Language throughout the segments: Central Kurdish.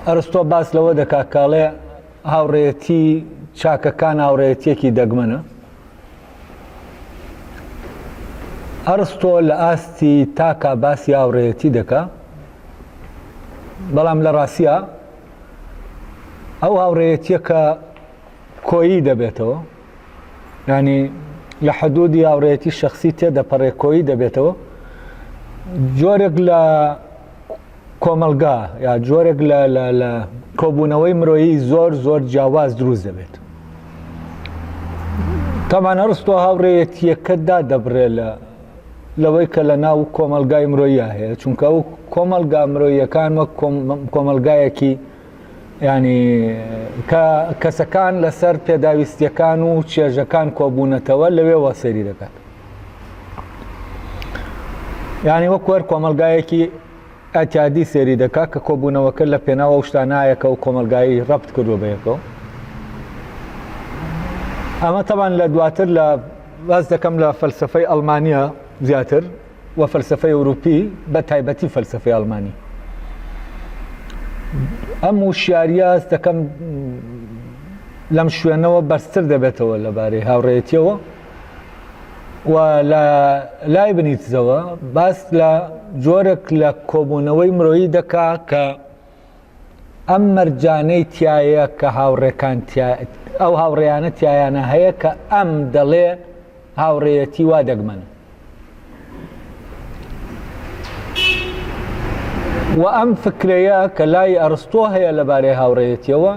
ئەرستۆ باس لەوە دەکات کاڵێ هاوڕێتی چاکەکان هاوڕێتیەکی دەگمەنە. ئەرستۆ لە ئاستی تاکا باسی هاوڕێتی دەکا، بەڵام لە ڕاستیە ئەو هاوڕێتیە کە کۆیی دەبێتەوە، ینی لە حدودی هاوڕێتی شخصی تێدەپەڕێ کۆیی دەبێتەوە، جۆرێک لە کۆمەلگا یا جۆرێک لە کۆبوونەوەی مرۆیی زۆر جیاواز دروست دەبێت. تامان ئەرستۆ هاوڕێتیەکەدا دەبرێ لەوەی کە لە ناو کۆمەلگای مرۆییە هەیە، چونکە ئەو کۆمەلگا مرۆییەکان وەک کۆمەلگایەکی ینی کەسەکان لەسەر پێداویستیەکان و چێژەکان کۆبوونەتەوە لەوێوە سەیری دەکات. ینی وەک وەر کۆمەلگایەکی ئەتیادی سێری دەکات کە کۆبوونەوەکە لە پێناوە شتانایەکە و کۆمەلگایی ڕەبت کردووە بەیەکەوە. ئەمە تەبان لە دواتر لە باز دەکەم لە فەلسفەی ئەڵمانیە زیاتر و فەلسفەی ئەوروپی بە تایبەتی فەلسفەی ئەڵمانی. ئەم وشیاریە دەکەم لەم شوێنەوە بەرزتر دەبێتەوە لەبارەی هاوڕێتیەوە و لە لایبنیتزەوە باس لە جۆرێک لە کۆبوونەوەی مرۆیی دەکا کە ئەم مەرجانەی تایە کە هاوڕێکان ئەو هاوڕێیانە تایانە هەیە کە ئەم دەڵێ هاوڕێیەتی وا دەگمەن. و ئەم فکرەیە کە لای ئەرستۆ هەیە لەبارەی هاوڕێیەتیەوە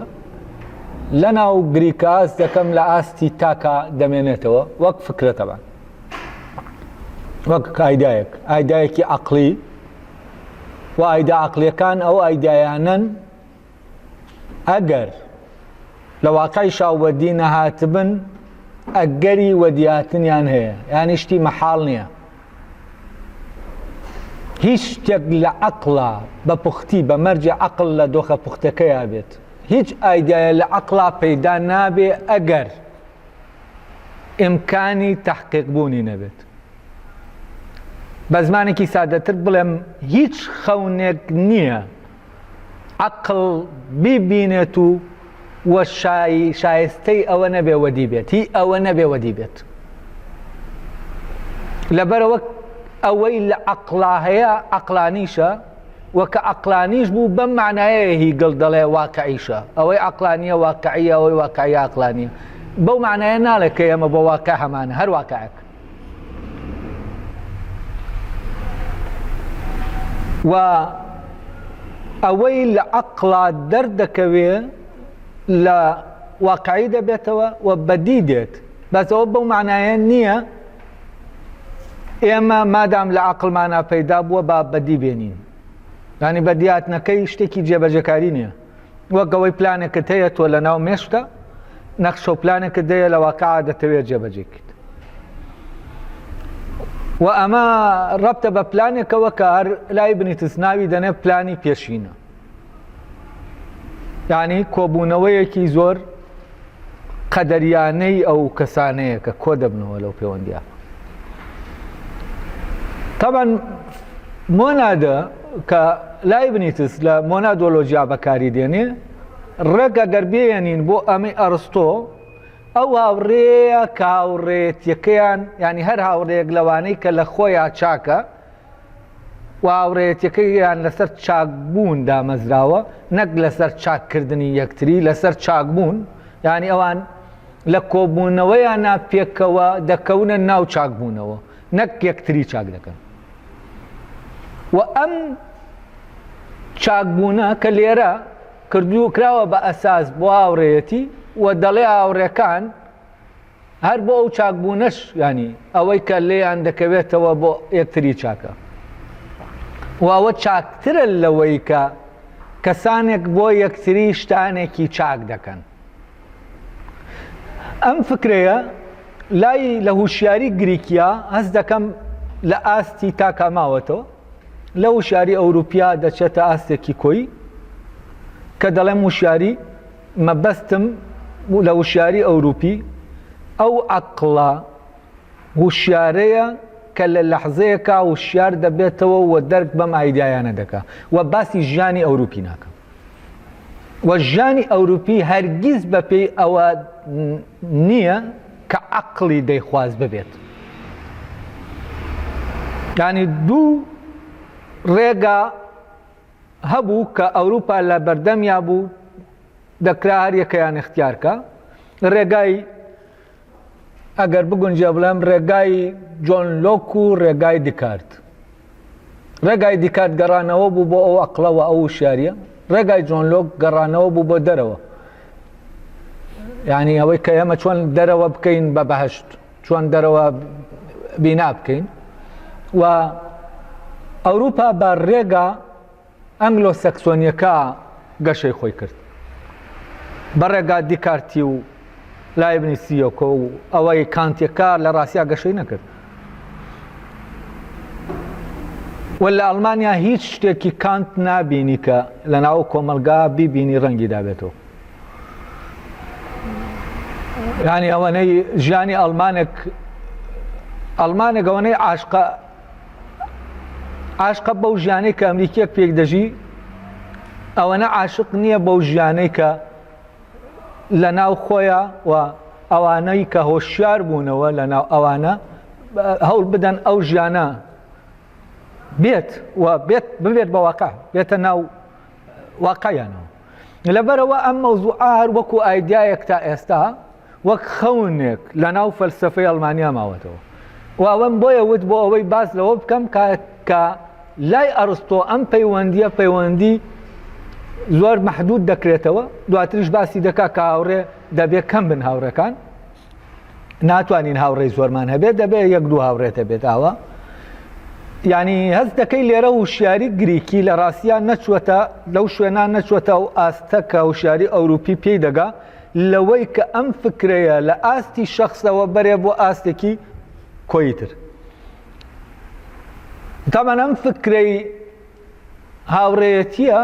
لە ناو گریکاس دەکەم لە ئاستی تاکا دەمێنێتەوە وەک فکرەتەبان، وەک ئایدایەکی عەقلی و ئایدا عەقلیەکان ئەو ئایدایانن ئەگەر لە واقعی شاوەدی نەهاتبن ئەگەری وەدیهاتنیان هەیە، یانی شتی مەحاڵ نییە. هیچ شتێک لە عەقڵا بە پوختی بە مەرجی عەقڵ لە دۆخە پوختەکەیە بێت، هیچ ئایدایە لە عەقڵا پەیدا نابێ ئەگەر ئیمکانی تەحقیق بوونی نەبێت. بە زمانێکی سادەتر بڵێم هیچ خەونێک نییە عەقڵ بیبینێت و شایستەی ئەوە نەبێ وەدی بێت، هی ئەوە نەبێ وەدی بێت. لەبەرەوە ئەوەی لە عەقڵا هەیە عەقلانیشە، وەکە عەقلانیش بوو بەم معنایە هی گڵ دەڵێ واقعیشە، ئەوەی عەقلانیە واقعیە، ئەوەی واقعیە عەقلانیە. بەو معنایە ناڵێت کە ئێمە بە واقع هەمانە، هەر واقعەک. و ئەوەی لە عەقڵا دەردەکەوێ لە واقعی دەبێتەوە و بەدی دێت، بەس ئەوە بەو معنایە نییە ئێمە مادام لە عەقڵمانە پەیدا بووە با بەدی بێنین. ینی بەدیهاتنەکەی شتێکی جێبەجێکاری نییە، وەک ئەوەی پلانێکت هەیە تۆ لە ناو مێشتە نەخشە و پلانێکت دەیە لە واقعا دەتەوێت جێبەجێکیت. و ئەمە ڕەبتە بە پلانێکەوە کە هەر لایبنیتس ناوی دەنێ پلانی پێشینە، یعنی کۆبوونەوەیەکی زۆر قەدەریانەی ئەو کەسانەیە کە کۆ دەبنەوە لەو پەیوەندیە. طبعا مۆنادە کە لایبنیتس لە مۆنادۆلۆژیا بەکاری دێنێ ڕێگە گەربێنین بۆ ئەمەی ئەرستۆ ئەو هاوڕێیە کە هاوڕێتیەکەیان ینی هەر هاوڕێیەک لەوانەی کە لە خۆیان چاکە و هاوڕێتیەکەیان لەسەر چاکبوون دامەزراوە، نەک لەسەر چاککردنی یەکتری، لەسەر چاکبوون، ینی ئەوان لە کۆبوونەوەیان ناپێکەوە دەکەونە ناو چاکبوونەوە، نەک یەکتری چاک دەکەن. و ئەم چاکبوونە کە لێرە کراوە بە ئەساس بۆ هاوڕێیەتی و دەڵێ هاوڕێکان هەر بۆ ئەو چاکبوونەش ینی ئەوەی کە لێیان دەکەوێتەوە بۆ یەکتری چاکە، و ئەوە چاکترە لەوەی کە کەسانێک بۆ یەکتری شتانێکی چاک دەکەن. ئەم فکرەیە لای لە هوشیاری گریکیا هەست دەکەم لە ئاستی تاکا ماوەتەوە، لە وشیاری ئەوروپیا دەچێتە ئاستێکی کۆی کە دەڵێم وشیاری مەبەستم لە وشیاری ئەوروپی ئەو عەقڵە وشیارەیە کە لە لەحزەیەکا وشیار دەبێتەوە و دەرک بەم ئایدایانە دەکا و باسی ژیانی ئەوروپی ناکەم. وەژیانی ئەوروپی هەرگیز بە پێی ئەوە نییە کە عەقڵی دەیخواز ببێت. یعنی دوو ڕێگا هەبوو کە ئەوروپا لە بەردەمیا بوو دەکرا هەر یەکەیان اختیارکە. ڕێگای ئەگەر بگونجێ بڵێم ڕێگای جۆن لۆک و ڕێگای دیکارت. ڕێگای دیکارت گەڕانەوە بوو بۆ ئەو عەقڵەوە ئەو وشیاریە، ڕێگای جۆن لۆک گەڕانەوە بوو بۆ دەرەوە، یعنی ئەوەی کە ئێمە چۆن دەرەوە بکەین بە بەهەشت، چۆن دەرەوە بینا بکەین. و ئەوروپا بە ڕێگا ئەنگلۆ سەکسۆنیەکە گەشەی خۆی کرد، بە ڕێگا دیکارتی و لایبنیسیۆکۆ و ئەوەی کانتیەکە لە ڕاستیا گەشەی نەکرد. و لە ئەڵمانیا هیچ شتێکی کانت نابینی کە لە ناو کۆمەلگا بیبینی ڕەنگی دابێتەوە. یعنی ئەوەنەی ژیانی ئەڵمانێک ئەوەنەی عاشقە بەو ژیانەی کە ئەمریکیەک پێک دەژی، ئەوەنە عاشق نییە بەو ژیانەی کە لە ناو خۆیە و ئەوانەی کە هۆشیار بوونەوە لە ناو ئەوانە هەوڵ بدەن ئەو ژیانە بێت و ببێت بە واقع، بێتە ناو واقعیانەوە. لەبەرەوە ئەم مەوزوعە هەر وەکو ئایدیایەک تا ئێستا وەک خەونێک لە ناو فەلسەفەی ئەڵمانیا ماوەتەوە. و ئەوەم بۆیە وت بۆ ئەوەی باس لەوە بکەم کە لای ئەرستۆ ئەم پەیوەندی زۆر مەحدود دەکرێتەوە، دواتریش باسی دەکا کە هاوڕێ دەبێت کەم بن هاوڕەکان، ناتوانین هاوڕێی زۆرمان هەبێت، دەبێت یەک دوو هاوڕێت هەبێت ئاوە. یعنی هەست دەکەی لێرە وشیاری گریکی لە ڕاستیان نەچوەتە لەو شوێنان نەچوەتە و ئاستە کە وشیاری ئەوروپی پێی دەگا لەوەی کە ئەم فکرەیە لە ئاستی شەخصەوە بەرێ بۆ ئاستێکی کۆیتر. تامان ئەم فکرەی هاوڕێیەتیە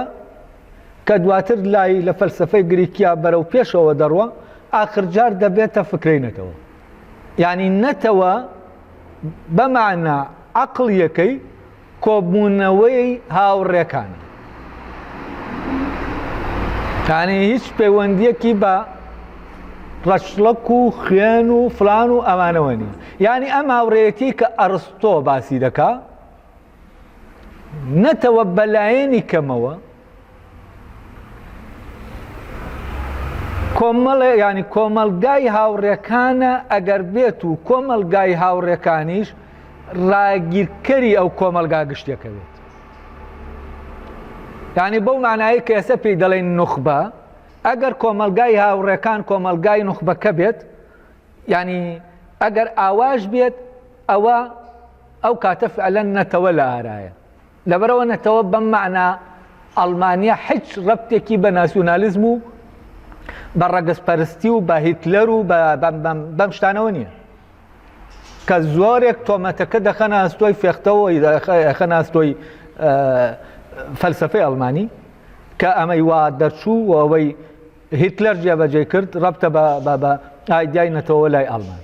کە دواتر لای لە فەلسەفەی گریکیا بەرەو پێشەوە دەڕوە، ئاخرجار دەبێتە فکرەی نەتەوە. یعنی نەتەوە بەمعنە عەقڵیەکەی کۆبوونەوەی هاوڕێکانە، یعنی هیچ پەیوەندیەکی بە ڕەشڵەک و خوێن و فلان و ئەمانەوە نیە. یعنی ئەم هاوڕێیەتی کە ئەرستۆ باسی دەکا نەتەوە بەلایەنی کەمەوە ینی کۆمەلگای هاوڕێکانە ئەگەر بێت و کۆمەلگای هاوڕێکانیش ڕاگیرکەری ئەو کۆمەلگا گشتێکە بێت. یعنی بەو معنایی کە ئێستا پێی دەڵێن نوخبە، ئەگەر کۆمەلگای هاوڕێکان کۆمەلگای نوخبەکە بێت، یعنی ئەگەر ئاواش بێت، ئەو کاتە فعلەن نەتەوە لە ئارایە. لەبەرەوە نەتەوە بەم معنە ئەڵمانیا هیچ ڕەبتێکی بە ناسیۆنالیزم و بە ڕەگەزپەرستی و بە هیتلەر و بەم شتانەوە نییە کە زۆرێک تۆمەتەکە دەخەنە ئەستۆی فێختەوە دەخەنە ئەستۆی فەلسەفەی ئەڵمانی کە ئەمەی وا دەرچوو و ئەوەی هیتلەر جێبەجێ کرد ڕەبتە بە ئایدیای نەتەوە لای ئەڵمان.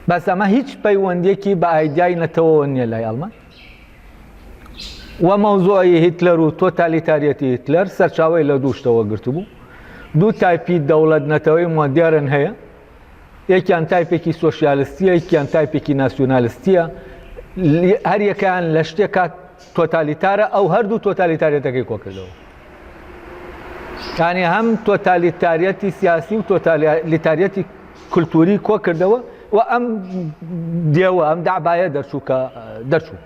بەس ئەمە هیچ پەیوەندێکی بە ئایدیای نەتەوە نییە لای ئەڵمان. و مەوزوعی هیتلەر و تۆتالیتاریەتی هیتلەر سەرچاوەی لە دوو شتەوە گرتبوو. دوو تایپی دەوڵەت نەتەوەی مۆدێرن هەیە، یەکیان تایپێکی سۆشیالیستیە، یەکیان تایپێکی ناسیۆنالیستیە، هەر یەکیان لە شتێکە تۆتالیتارە، ئەو هەردوو تۆتالیتاریەتەکەی کۆ کردەوە. یعنی هەم تۆتالیتاریەتی سیاسی و تۆتالیتاریەتی کولتوری کۆ کردەوە و ئەم دێوە ئەم داعبایە دەرچوو.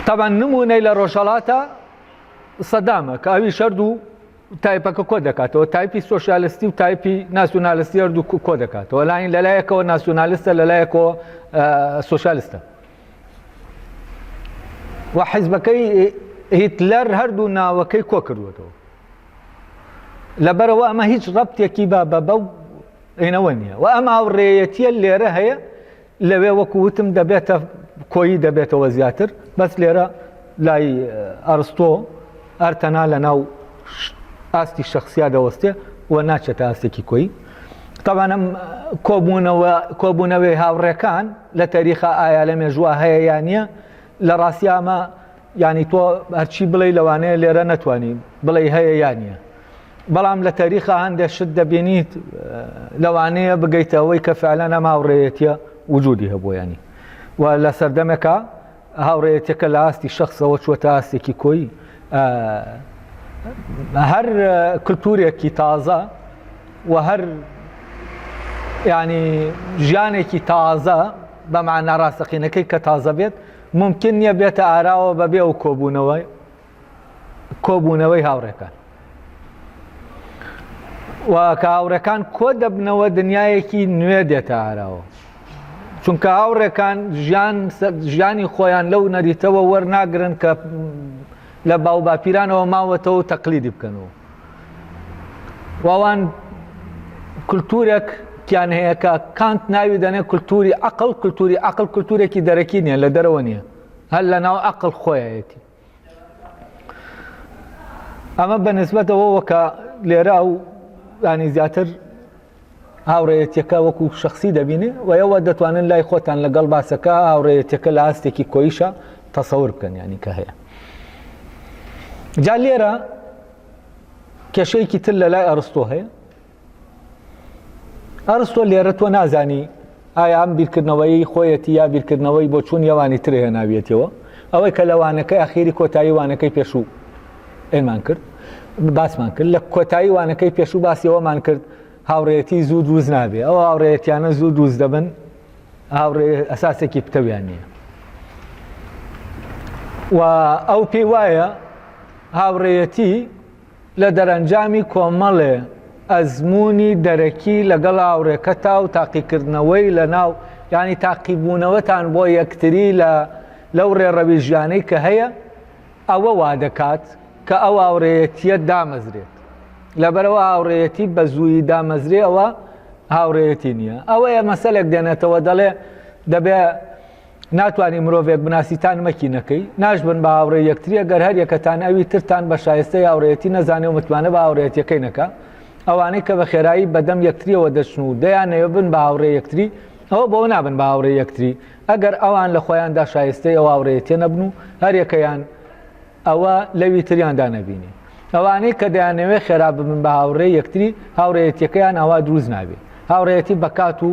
طبعا نمونەی لە ڕۆژهەڵاتە سەدامە کە ئەوی هەردوو تایپەکە کۆ دەکاتەوە، تایپی سۆشیالیستی و تایپی ناسیۆنالیستی هەردوو کۆ دەکاتەوە، لەلایەکەوە ناسیۆنالیستە لەلایەکەوە سۆشیالیستە. و حیزبەکەی هیتلەر هەردوو ناوەکەی کۆ کردوێتەوە. لەبەرەوە ئەمە هیچ ڕەبتێکی بەو ئێنەوە نییە و ئەم هاوڕێیەتیە لێرە هەیە، لەوێ وەکو وتم دەبێتە کۆیی دەبێتەوە زیاتر، بەس لێرە لای ئەرستۆ ئەرتەنا لە ناو ئاستی شخصیا دەوەستێ و ناچێتە ئاستێکی کۆیی. طبعا ئەم کۆبوونەوەی هاوڕێکان لە تاریخە ئایا لە مێژووە هەیە یان نییە، لە ڕاستی ئەمە ینی تۆ هەرچی بڵێ لەوانەیە لێرە نەتوانی بڵێ هەیە یانە بەڵام لە تاریخە هەندێک شت دەبینیت لەوانەیە بگەیتەوەی کە فعلا ئەم هاوڕێیەتیە وجودی هەبوو ینی و لە سەردەمێکە هاوڕێیەتەکە لە ئاستی شخصەوە چوەتە ئاستێکی کۆی هەر کللتورێکی تازە و هەر ینی ژیانێکی تازە بەمعنە ڕاستەقینەکەی کە تازە بێت ممکن نییە بێتە ئاراوە بەبێ و کۆبوونەوەی هاوڕێکان و کە هاوڕێکان کۆ دەبنەوە دنیایەکی نوێ دێتە ئاراوە چونکە هاوڕێکان ژیانی خۆیان لەو نەریتەوە وەرناگرن کە لە باو باپیرانەوە ماوەتەوە تەقلیدی بکەنەوە وەوان کللتورێک کیان هەیە کە کانت ناوی دەنێ کللتوری عقل کللتورێکی دەرەکی نییە لە دەرەوە نییە هەر لە ناو عقل خۆیەتی ئەمە بە نسبەتەوە کە لێرە و ینی زیاتر هاوڕێیەتیەکە وەکو شخصی دەبینێ و ئێوە دەتوانن لای خۆتان لەگەڵ باسەکە هاوڕێیەتیەکە لە ئاستێکی کۆیشە تەسەور بکەن ینی کە هەیە جا لێرە کێشەیەکی تر لە لای ئەرستۆ هەیە ئەرستۆ لێرە تۆ نازانی ئایا ئەم بیرکردنەوەی خۆیەتی یا بیرکردنەوەی بۆ چوون یەوانی تر هەیە ناویێتەوە ئەوەی کە لەوانەکەی ئەخیری کۆتایی وانەکەی پێشوو ئێمان کرد باسمان کرد لە کۆتایی وانەکەی پێشوو باسی ئەوەمان کرد هاوڕێتی زوو دروست نابێ ئەو هاوڕێتیانە زوو دروست دەبن هاوڕێ ئەساسێکی پتەویان نییە و ئەو پێی وایە هاوڕێتی لە دەرەنجامی کۆمەڵێ ئەزمموی دەرەکی لەگەڵ هاوڕێکەتا و تاقیکردنەوەی لە ناو ینی تاقیبوونەوەتان بۆ یەکتری لەو ڕێڕەوی ژیانەی کە هەیە ئەوە وا دەکات کە ئەو هاوڕێیەتیە دامەزرێت لەبەرەوە هاوڕێیەتی بە زووی دامەزرێ ئەوە هاوڕێیەتی نییە ئەوەیە مەسەلێک دێنێتەوە دەڵێ دەبێ ناتوانانی مرۆڤێک بناسیتان مەکینەکەی ناشبن بە هاوڕێ یەکتریە گەر هەر یەکەتان ئەوی ترتان بە شایستەی هاوڕێتی نەزانێ و متوانە بە هاوڕێتیەکەی نەکە ئەوانەی کە بە خێرایی بەدەم یەکتریەوە دەچن و دەیانەوە بن بە هاوڕێ یەکتری ئەوە بۆ نابن بە هاوڕێ یەکتری ئەگەر ئەوان لە خۆیاندا شایستەی ئەو هاوڕێتیە نەبن و هەر یەکەیان ئەوە لەوی تریاندا نەبینی ئەوانەی کە دەیانەوێ خێرا ببن بە هاوڕێ یەکتری هاوڕێتیەکەیان ئەوە دروست نابێت هاوڕێتی بەکات و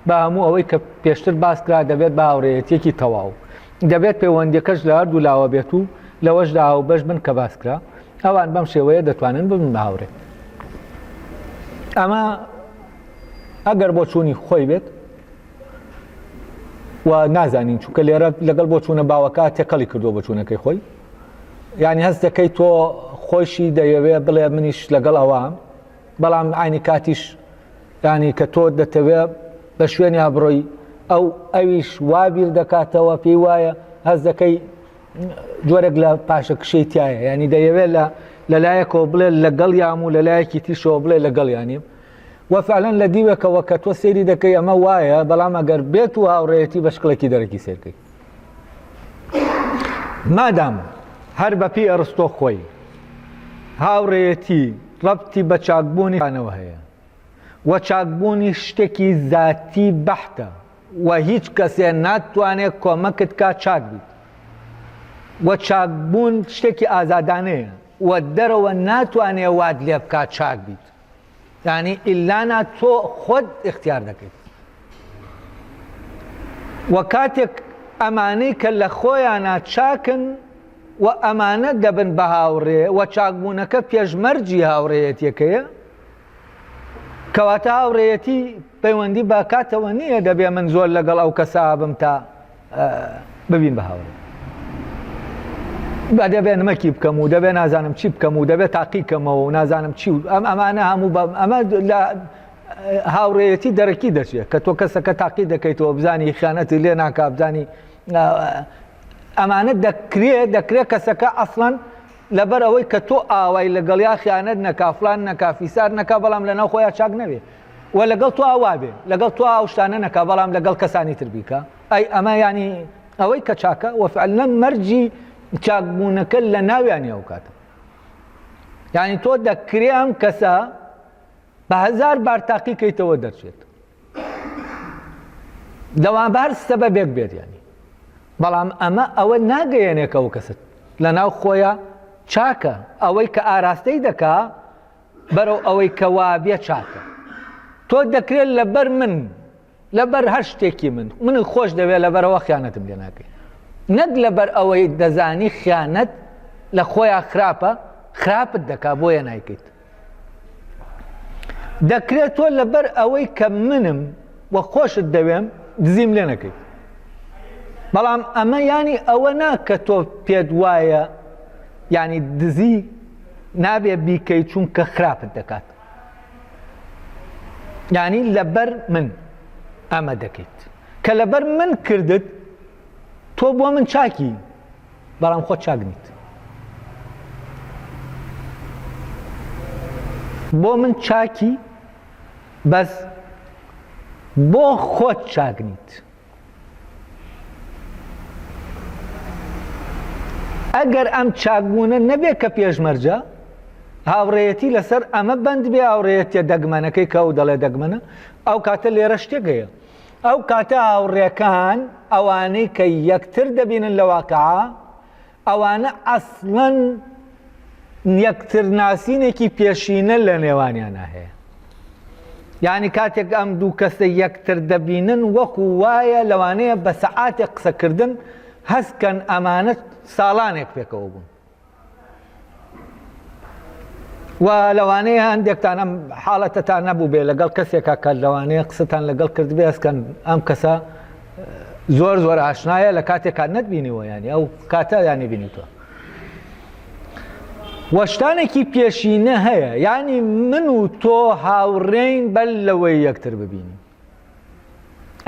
بە هەموو ئەوەی کە پێشتر باسکرا دەبێت بە هاوڕێتیەکی تەواو دەبێت پەیوەندیەکەش لە هەردوو لاوە بێت و لەوەشدا هاو بەش بن کە باسکرا ئەوان بەم شێوەیە دەتوانن ببن بە هاوڕێ ئەمە ئەگەر بۆ چوونی خۆی بێت و نازانین چونکە لێرە لەگەڵ بۆ چوونە باوەکە تێکەڵی کردووە بە چوونەکەی خۆی یعنی هەست دەکەی تۆ خۆشی دەیەوێ بڵێ منیش لەگەڵ ئەوام بەڵام عینی کاتیش ینی کە تۆ دەتەوێت بە شوێنی ئابڕۆی ئەویش وابیر دەکاتەوە پێی وایە هەست دەکەی جۆرێک لە پاشە کشەی تایە ینی دەیەوێت لەلایەکەوە بڵێ لەگەڵ یام و لەلایەکی تیشەوە بڵێ لەگەڵ یانیم وەفعلەن لە دیوێکەوە کە تۆ سێری دەکەی ئەمە وایە بەڵام ئەگەر بێت و هاوڕێیەتی بە شکڵێکی دەرەکی سێرکەی مادام هەر بەپی ئەرستۆ خۆی هاوڕێیەتی ڕەبتی بە چاکبوونیانەوە هەیە و چاکبوونی شتێکی ذاتی بەحتە و هیچ کەسێ ناتوانێت کۆمەکت کا چاک بیت و چاکبوون شتێکی ئازادانەیە و دەرەوە ناتوانێ واد لێ بکات چاک بیت یعنی ئیلانا تۆ خۆت اختیار دەکەیت و کاتێک ئەمانەی کە لە خۆیانە چاکن و ئەمانە دەبن بە هاوڕێ و چاکبوونەکە پێشمەرجی هاوڕێیەتیەکەیە کەواتە هاوڕێیەتی پەیوەندی بە کاتەوە نییە دەبێ من زۆر لەگەڵ ئەو کەسا بم تا ببین بە هاوڕێ دەبێ نمەکی بکەم و دەبێ نازانم چی بکەم و دەبێت تاقیکەمەوە و نازانم چی ئەمانە هەموو ئەمە لە هاوڕێیەتی دەرەکی دەچێت کە تۆ کەسەکە تاقی دەکەیتەوە بزانی خیانەتی لێ ناکا بزانی ئەمانە دەکرێت کەسەکە ئەسڵەن لەبەر ئەوەی کە تۆ ئاوای لەگەڵیا خیانەت نەکا فڵان نەکا فیسار نەکا بەڵام لەناو خۆیان چاک نەبێ و لەگەڵ تۆ ئاوا بێ لەگەڵ تۆ ئاو شتانە نەکا بەڵام لەگەڵ کەسانی تر بیکە ئەی ئەمە ینی ئەوەی کە چاکە وەفعلەن مەرجی چاکبوونەکە لە ناویانی ئەو کاتە یعنی تۆ دەکرێ ئەم کەسە بە هەزار بار تاقیکەیتەوە دەرچێت دەوام بە هەر سەبەبێک بێت ینی بەڵام ئەمە ئەوە ناگەیەنێکە ئەو کەسە لە ناو خۆیە چاکە ئەوەی کە ئاراستەی دەکا بەرەو ئەوەی کە وابێ چاکە تۆ دەکرێت لەبەر من لەبەر هەر شتێکی من خۆش دەوێت لەبەرەوە خیانەتم لێ ناکەی نەک لەبەر ئەوەی دەزانی خیانەت لە خۆیان خراپت دەکا بۆیە نایکەیت دەکرێت تۆ لەبەر ئەوەی کە منم وە خۆشت دەوێم دزیم لێ نەکەیت بەڵام ئەمە ینی ئەوە ناکە تۆ پێت وایە ینی دزی نابێ بیکەیت چونکە خراپت دەکات ینی لەبەر من ئەمە دەکەیت کە لەبەر من کردت تۆ بۆ من چاکی بەڵام خۆ چاک نیت بۆ من چاکی بەس بۆ خۆت چاک نیت ئەگەر ئەم چاکبوونە نەبێت کە پێشمەرجە هاوڕێیەتی لەسەر ئەمە بەند بێ هاوڕێیەتە دەگمەنەکەی کە و دەڵێ دەگمەنە ئەو کاتە لێرە شتێکەیە ئەو کاتە هاوڕێکان ئەوانەی کە یەکتر دەبینن لە واقعا ئەوانە ئەسڵەن یەکتر ناسینێکی پێشینە لە نێوانیانە هەیە یعنی کاتێک ئەم دوو کەسە یەکتر دەبینن وەکو وایە لەوانەیە بە سەعاتێک قسەکردن هەستکەن ئەمانە ساڵانێک پێکەوە بوون و لەوانەیە هەندێکتان ئەم حاڵەتەتان نەبوو بێ لەگەڵ کەسێکا کە لەوانەیە قسەتان لەگەڵ کردبێ هەستکەن ئەم کەسە زۆر ئاشنایە لە کاتێکا نەتبینیوە ینی ئەو کاتە یانی بینیتوە وەشتانێکی پێشینە هەیە ینی من و تۆ هاوڕێین بەل لەوەی یەکتر ببینی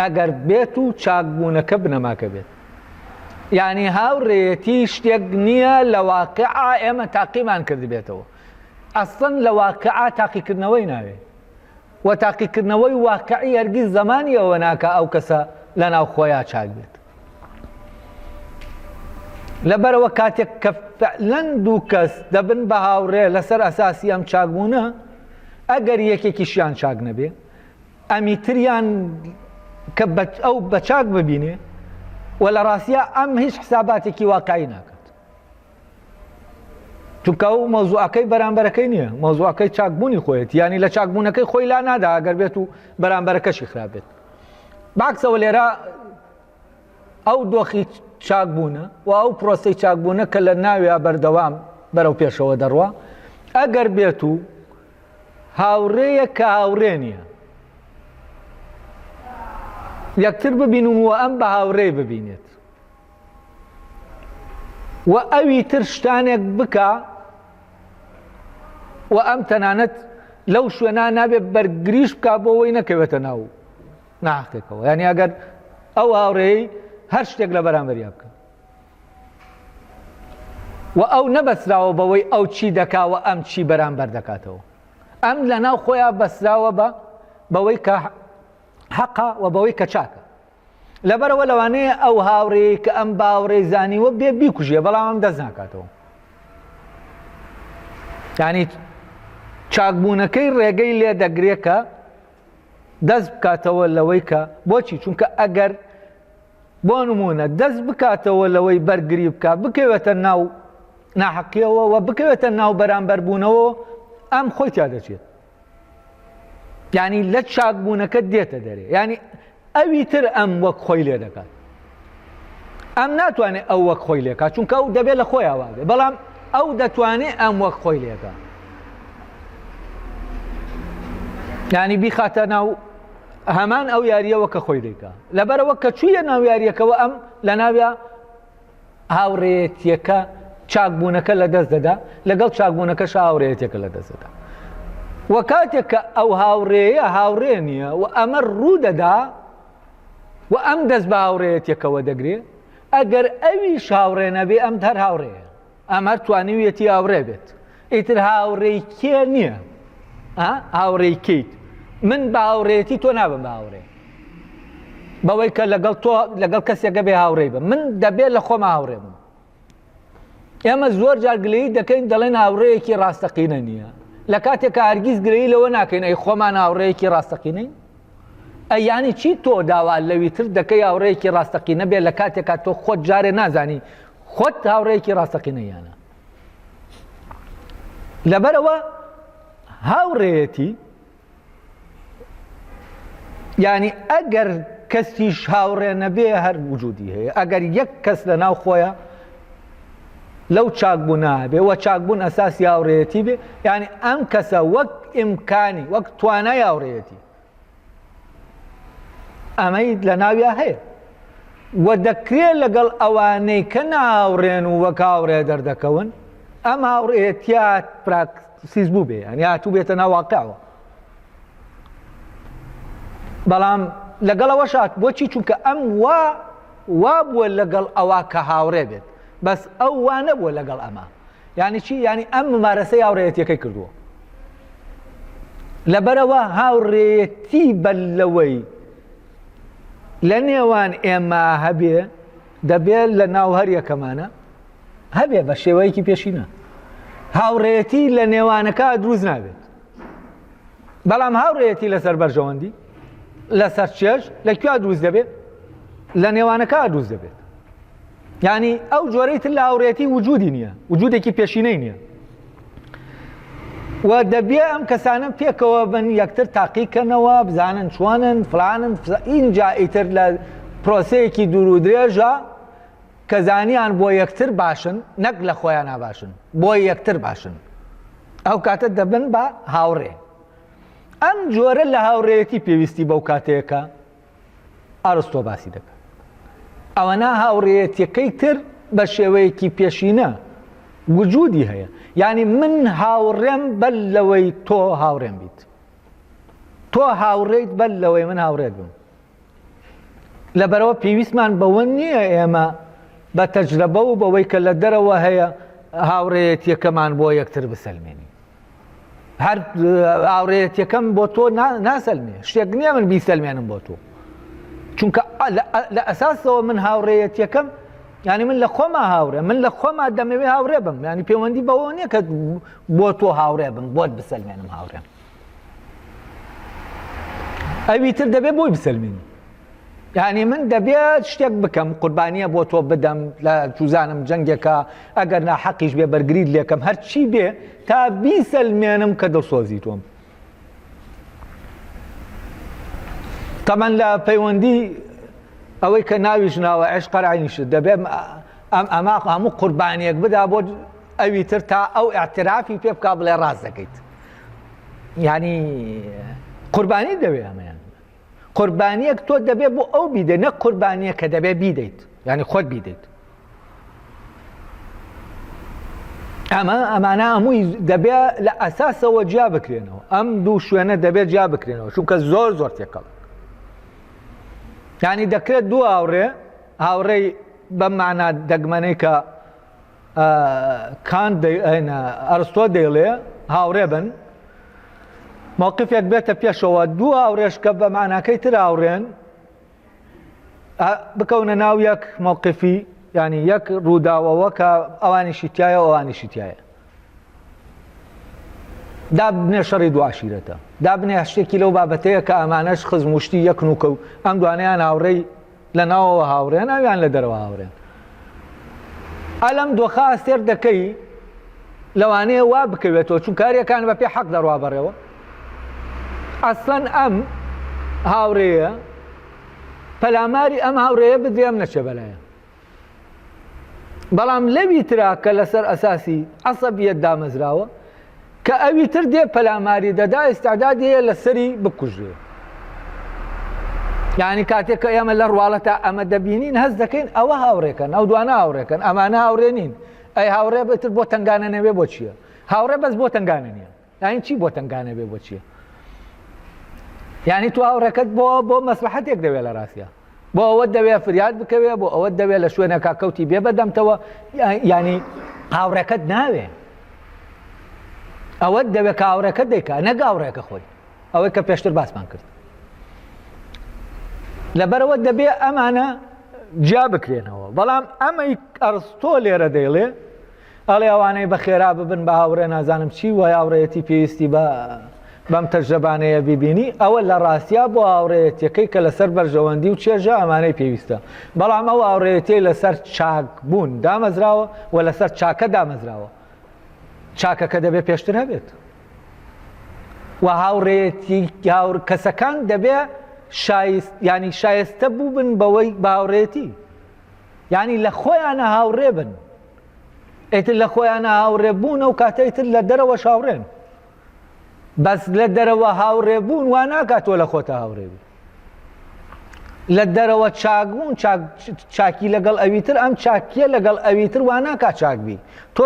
ئەگەر بێت و چاکبوونەکە بنەماکە بێت ینی هاوڕێیەتی شتێک نییە لە واقعا ئێمە تاقیمان کرد بێتەوە ئەسڵەن لە واقعا تاقیکردنەوەی ناوێ و تاقیکردنەوەی واقعی هەرگیز زمانی ئەوە ناکە ئەو کەسە لە ناو خۆیان چاک بێت لەبەرەوە کاتێک کە فعلەن دوو کەس دەبن بە هاوڕێ لەسەر ئەساسی ئەم چاکبوونە ئەگەر یەکێکیشیان چاک نەبێ ئەمیتریان کە ئەو بە چاک ببینێ و لە ڕاستیە ئەم هیچ حساباتێکی واقعی ناکات چونکە ئەو مەوزوعەکەی بەرامبەرەکەی نییە مەوزوعەکەی چاکبوونی خۆیەتی ینی لە چاکبوونەکەی خۆی لا نادا ئەگەر بێت و بەرامبەرەکەشی خراپ بێت باکسەوە لێرە ئەو دۆخی چاکبوونە و ئەو پرۆسەی چاکبوونە کە لە ناوێ بەردەوام بەرەو پێشەوە دەڕوا ئەگەر بێت و هاوڕێیە کە هاوڕێ نییە یەکتر ببین و ئەم بە هاوڕێ ببینێت و ئەوی تر شتانێک بکە و ئەم تەنانەت لەو شوێنە نابێت بەرگریش بکە بۆ ئەوەی نەکەوێتە ناو ناحقێکەوە ینی ئەگەر ئەو هاوڕێی هەر شتێک لە بەرامبەریا بکە و ئەو نەبەسراوە بەوەی ئەو چی دەکاوە ئەم چی بەرامبەر دەکاتەوە ئەم لە ناو خۆیان بەسراوە بەوەی کە حەقا و بەوەی کە چاکە لەبەرەوە لەوانەیە ئەو هاوڕێی کە ئەم باوڕێی زانیوە بێ بیکوژێ بەڵام ئەم دەست ناکاتەوە ینی چاکبوونەکەی ڕێگەی لێ دەگرێت کە دەست بکاتەوە لەوەی کە بۆچی چونکە ئەگەر بۆ نمونە دەست بکاتەوە لەوەی بەرگری بکە بکەوێتە ناو ناحەقیەوە و بکەوێتە ناو بەرامبەربوونەوە ئەم خۆی تیا دەچێت ینی لە چاکبوونەکە دێتە دەرێ ینی ئەوی تر ئەم وەک خۆی لێ دەکات ئەم ناتوانێت ئەو وەک خۆی لێکات چونکە ئەو دەبێت لە خۆی ئاوابێ بەڵام ئەو دەتوانێت ئەم وەک خۆی لێکات ینی بیخاتە ناو هەمان ئەو یاریەوە کە خۆی دەیکا لەبەرەوە کە چوویە ناو یاریەکەوە ئەم لە ناویە هاوڕێیەتیەکە چاکبوونەکە لە دەست دەدا لەگەڵ چاکبوونەکەش هاوڕێیەتێکە لە دەست دەدا و کاتێک کە ئەو هاوڕێیە هاوڕێ نییە و ئەمە ڕوو دەدا و ئەم دەست بە هاوڕێیەتێکەوە دەگرێت ئەگەر ئەویش هاوڕێ نەبێ ئەم هەر هاوڕێیە ئەم هەر توانیویەتی هاوڕێ بێت ئیتر هاوڕێی کێ نییە هاوڕێی کەیت من بە هاوڕێتی تۆ نابم بە هاوڕێ بەوەی کە لەگەڵ تۆ لەگەڵ کەسێکە بێ هاوڕێ بم من دەبێت لە خۆمە هاوڕێ بم ئێمە زۆر جار گلەیی دەکەین دەڵێن هاوڕێیەکی ڕاستەقینە نییە لە کاتێکە هەرگیز گلەیی لەوە ناکەین ئەی خۆمان هاوڕێیەکی ڕاستەقینەین ئەیانی چی تۆ داوا لەوی تر دەکەی هاوڕێیەکی ڕاستەقینە بێت لە کاتێکە تۆ خۆت جارێ نازانی خۆت هاوڕێیەکی ڕاستەقینەیانە لەبەرەوە هاوڕێیەتی یعنی ئەگەر کەسیش هاوڕێ نەبێ هەر وجودی هەیە ئەگەر یەک کەس لە ناو خۆیە لەو چاکبوونا بێ وە چاکبوون ئەساسی هاوڕێیەتی بێ یعنی ئەم کەسە وەک ئیمکانی وەک توانای هاوڕێیەتی ئەمەی لە ناویا هەیە وە دەکرێت لەگەڵ ئەوانەی کە ناوڕێن و وەک هاوڕێ دەردەکەون ئەم هاوڕێیەتیا پراکسیس بوو بێ یعنی هاتوو بێتە ناو واقعەوە بەڵام لەگەڵەوە شات بۆچی چونکە ئەم وا بووە لەگەڵ ئەوە کە هاوڕێ بێت بەس ئەو وا نەبووە لەگەڵ ئەمە یعنی چی یعنی ئەم ممارەسەی هاوڕێیەتیەکەی کردووە لەبەرەوە هاوڕێیەتی بەلەوەی لە نێوان ئێمە هەبێ دەبێت لە ناو هەر یەکەمانە هەبێ بە شێوەیەکی پێشینە هاوڕێیەتی لە نێوانەکە دروست نابێت بەڵام هاوڕێیەتی لەسەر بەرژەوەندی لەسەر چێژ لەکوێ دروست دەبێت لە نێوانەکە دروست دەبێت یعنی ئەو جۆرەی تر لە هاوڕێیەتی وجودی نییە وجودێکی پێشینەی نییە و دەبێ ئەم کەسانە پێکەوە بن یەکتر تاقیکەنەوە بزانن چوانن فلانن اینجا ئیتر لە پرۆسەیەکی دوور و درێژە کە زانیان بۆ یەکتر باشن نەک لە خۆیان ناباشن بۆ یەکتر باشن ئەو کاتە دەبن بە هاوڕێ ئەم جۆرە لە هاوڕێیەتی پێویستی بەو کاتەیەکە ئارستۆ باسی دەکات ئەوەنا هاوڕێیەتیەکەی تر بە شێوەیەکی پێشینە وجودی هەیە یعنی من هاوڕێم بەل لەوەی تۆ هاوڕێم بیت تۆ هاوڕێیت بەل لەوەی من هاوڕێت بم لەبەرەوە پێویستمان بەوە نییە ئێمە بە تەجربە و بەوەی کە لە دەرەوە هەیە هاوڕێیەتیەکەمان بۆ یەکتر بسەلمێنی هەر هاوڕێیەتیەکەم بۆ تۆ ناسەلمێ شتێک نییە من بیسەلمێنم بۆ تۆ چونکە لە ئەساسەوە من هاوڕێیەتیەکەم یعنی من لە خۆما هاوڕێ من لە خۆما دەمەوێ هاوڕێ بم یعنی پەیوەندی بەوە نییە کە بۆ تۆ هاوڕێ بم بۆت بسەلمێنم هاوڕێم ئەوی تر دەبێت بۆی بسەلمێنی یعنی من دەبێت شتێک بکەم قوربانیە بۆ تۆ بدەم لە جوزانم جەنگێکە ئەگەر ناحەقیش بێ بەرگریت لێکم هەرچی بێ تا بیسەلمێنم کە دڵسۆزی تۆم تەمەن لە پەیوەندی ئەوەی کە ناویش ناوە عێشق عینیشت دەبێت ئەمە هەموو قوربانیەک بدا بۆ ئەوی تر تا ئەو ئاعترافی پێ بکا بڵێ ڕاست دەکەیت یعنی قوربانی دەوێت ئەمەیان قوربانیەک تۆ دەبێت بۆ ئەو بیدەیت نەک قوربانیە کە دەبێت بیدەیت یعنی خۆت بیدەیت ئەمانە هەمووی دەبێت لە ئەساسەوە جیا بکرێنەوە ئەم دوو شوێنە دەبێت جیا بکرێنەوە چونکە زۆر تێکەڵ یعنی دەکرێت دوو هاوڕێی بەم معنە دەگمەنەی کە کانت ئەرستۆ دەیڵێ هاوڕێ بن مووقفێک بێتە پێشەوە دوو هاوڕێش کە بە معناکەی تر هاوڕێن بکەونە ناو یەک مووقفی یعنی یەک ڕووداوەوە کە ئەوانیشی تایە ئەوانیشی تایە دابنێ شەڕی دوو عەشیرەتە دابنێ شتێکی لەو بابەتەیە کە ئەمانەش خزمشتی یەکن و کەو ئەم دوانیان هاوڕێی لە ناوەوە هاوڕێن ئەویان لە دەرەوە هاوڕێن ئەلەم دۆخە ئەستێر دەکەی لەوانەیە وا بکەوێتەوە چون کارێکان بە پێ حەق دەڕوا بەڕێوە ئەسڵەن ئەم هاوڕێیە پەلاماری ئەم هاوڕێیە بدرێم نەچێ بەلایە بەڵام لەوی ترا کە لەسەر ئەساسی عەسەبیەت دامەزراوە کە ئەوی تر دێ پەلاماری دەدا ئێستاعدادیە لەسەری بکوژێ یعنی کاتێک کە ئێمە لە ڕواڵەتە ئەمە دەبینین هەست دەکەین ئەوە هاوڕێکن ئەو دوانە هاوڕێکن ئەمانە هاوڕێ نین ئەی هاوڕێ بتر بۆ تنگانە نەبێ بۆ چییە هاوڕێ بەس بۆ تنگانە نییە یعنی چی بۆ تنگانە بێ بۆ چییە یعنی تو هاوڕێکت بۆ مەسلحەتێک دەوێت لە ڕاستیە بۆ ئەوە دەوێت فریاد بکەوێ بۆ ئەوە دەوێت لە شوێنێکا کەوتی بێ بەدەمتەوە یعنی هاوڕێکت ناوێ ئەوە دەوێت کە هاوڕێکت دەیکا نەک هاوڕێکە خۆی ئەوەی کە پێشتر باسمان کرد لەبەرەوە دەبێت ئەمانە جیا بکرێنەوە بەڵام ئەمەی ئەرستۆ لێرە دەیڵێ ئەڵێ ئەوانەی بە خێرا ببن بە هاوڕێ نازانم چی وای هاوڕێیەتی پێویستی بەم تەجربانەیە بیبینی ئەوە لە ڕاستیا بۆ هاوڕێیەتیەکەی کە لەسەر بەرژەوەندی و چێژە ئەمانەی پێویستە بەڵام ئەو هاوڕێیەتی لەسەر چاک بوون دامەزراوە و لەسەر چاکە دامەزراوە چاکەکە دەبێت پێشتر هەبێت و هاوڕێیەتی کەسەکان دەبێت ینی شایستە بوو بن بەوەی باوڕێتی ینی لە خۆیانە هاوڕێ بن ئیتر لە خۆیانە هاوڕێ بوونە و کاتەیتر لە دەرەوە شاوڕێن بەس لە دەرەوە هاوڕێ بوون وا ناکاتۆ لە خۆتە هاوڕێ بی لە دەرەوە چاک بوون چاکی لەگەڵ ئەویتر ئەم چاکیە لەگەڵ ئەویتر وا ناکات چاک بی تۆ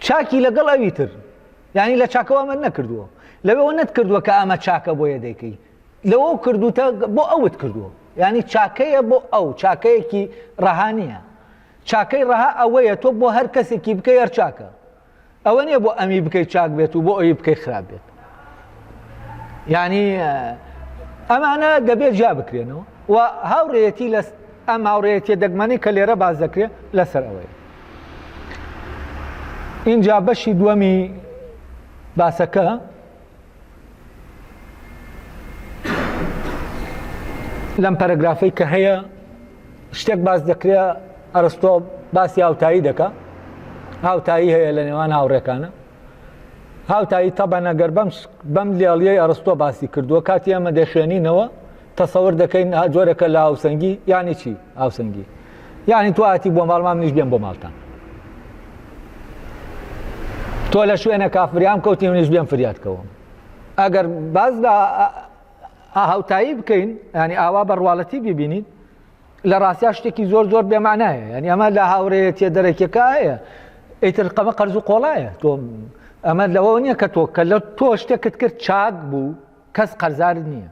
چاکی لەگەڵ ئەویتر ینی لە چاکەوە ئەمە نەکردووە لەوێەوە نەتکردووە کە ئەمە چاکە بۆیە دەیکەی لەوە کردوتە بۆ ئەوت کردووە ینی چاکەیە بۆ ئەو چاکەیەکی ڕەهانیە چاکەی ڕەها ئەوەیە تۆ بۆ هەر کەسێکی بکەی هەر چاکە ئەوە نییە بۆ ئەمی بکەی چاک بێت و بۆ ئەوی بکەی خراپ بێت ینی ئەمانە دەبێت جا بکرێنەوە و هاوڕێیەتی لە ئەم هاوڕێیەتیە دەگمەنی کە لێرە باز دەکرێت لەسەر ئەوەیە اینجا بەشی دووەمی باسەکە لەم پەرەگرافەی کە هەیە شتێک باز دەکرێت ئەرستۆ باسی هاوتایی دەکا هاوتایی هەیە لە نێوان هاوڕێکانە هاوتایی تەبەن ئەگەر بەم لێڵیەی ئەرستۆ باسی کردووە کاتی ئەمە دەخوێنینەوە تەسەور دەکەین جۆرێکە لە هاوسەنگی یانی چی هاوسەنگی یانی تۆ ئاتی بۆ ماڵمان منیش بێم بۆ ماڵتان تۆ لە شوێنە کافریام کەوتی منیش بێم فریادکەوم ئەگەر باز لە هاوتایی بکەین ینی ئاوا بەڕواڵەتی ببینین لە ڕاستیا شتێکی زۆر زۆر بێمانایە ینی ئەمە لە هاوڕێیەتیە دەرەکێکە هەیە ئیتر قەمە قەرز و قۆڵایە تۆ ئەمە لەوە نییە کە تۆ کە لە تۆ شتێکت کرد چاک بوو کەس قەرزارت نییە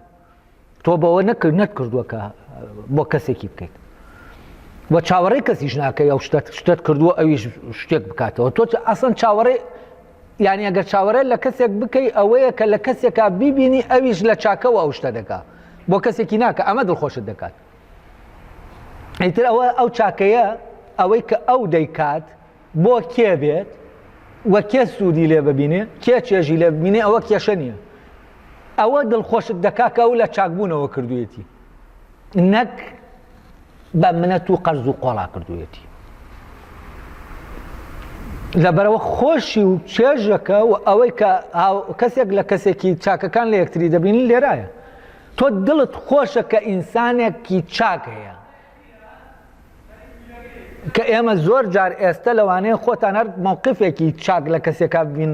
تۆ بەوە نەتکردووە کە بۆ کەسێکی بکەیت بۆ چاوەڕێی کەسیش ناکەی ئەو شتت کردووە ئەویش شتێک بکاتەوە تۆ ئەسڵەن چاوەڕێ یعنی ئەگەر چاوەڕێ لە کەسێک بکەی ئەوەیە کە لە کەسێکا بیبینی ئەویش لە چاکەوە ئەو شتە دەکا بۆ کەسێکی ناکە ئەمە دڵخۆشت دەکات ئیتر ئەوە ئەو چاکەیە ئەوەی کە ئەو دەیکات بۆ کێ بێت وە کێ سوودی لێ ببینێ کێ چێژی لێ ببینێ ئەوە کێشە نییە ئەوە دڵخۆشت دەکا کە ئەو لە چاکبوونەوە کردوێتی نەک بە منەت و قەرز و قۆڵا کردوێتی لەبەرەوە خۆشی و چێژەکە و ئەوەی کە کەسێک لە کەسێکی چاکەکان لە یەکتری دەبینی لێرایە تۆ دڵت خۆشە کە ئینسانێکی چاک هەیە کە ئێمە زۆر جار ئێستا لەوانەیە خۆتان هەر مووقفێکی چاک لە کەسێکا ببین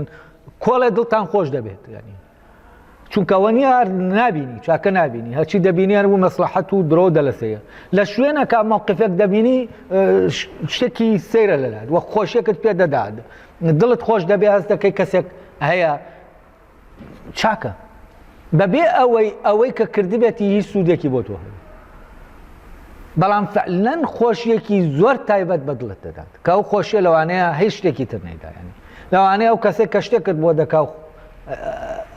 کۆڵێ دڵتان خۆش دەبێت ینی چونکەوە نیە هەر نابینی چاکە نابینی هەرچی دەبینی هەر بوو مەسلحەت و درۆ دەلەسەیە لە شوێنەکە مووقفێک دەبینی شتێکی سەیرە لەلات وە خۆشیەکت پێ دەدات دڵت خۆش دەبێ هەست دەکەی کەسێک هەیە چاکە بەبێ ئەوەی کە کردبێتی هیچ سوودێکی بۆ تۆ هەیە بەڵام فعلەن خۆشیەکی زۆر تایبەت بە دڵت دەدات کە ئەو خۆشیە لەوانەیە هیچ شتێکی تر نەیدا ینی لەوانەیە ئەو کەسێک کە شتێکت بۆ دەکا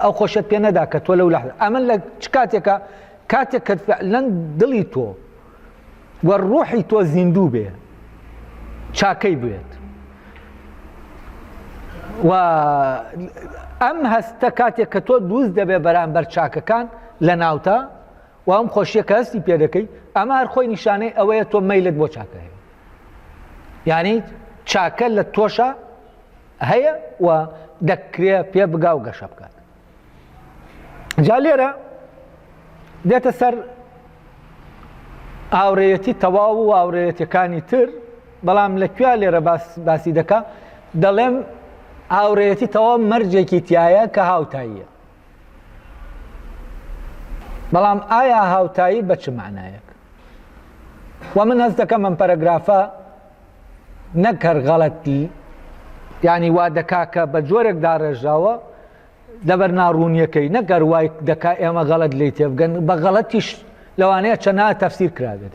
ئەو خۆشت پێ نەدا کە تۆ لەو لەحظە ئەمە لە چ کاتێکە کاتێک کە فعلەن دڵی تۆ وە ڕوحی تۆ زیندوو بێ چاکەی بێت و ئەم هەستە کاتێک کە تۆ دروست دەبێ بەرامبەر چاکەکان لە ناوتە و ئەم خۆشیە کە هەستی پێ دەکەی ئەمە هەر خۆی نیشانەی ئەوەیە تۆ مەیلت بۆ چاکە هەیە یعنی چاکە لە تۆشە هەیە و دەکرێت پێ بگا و گەشە بکات جا لێرە دێتە سەر هاوڕێیەتی تەواو و هاوڕێیەتیەکانی تر بەڵام لەکوێ لێرە باسی دەکا دەڵێم هاوڕێیەتی تەواو مەرجێکی تایە کە هاوتاییە بەڵام ئایا هاوتایی بە چ معنایەک و من هەست دەکەم ئەم پەرەگرافە نەک هەر غەڵەتی یعنی وا دەکا کە بە جۆرێک داڕێژراوە لەبەر ناڕوونیەکەی نەگەر وای دەکا ئێمە غەڵەت لێی تێبگەن بە غەڵەتیش لەوانەیە چەنە تەفسیر کرابێت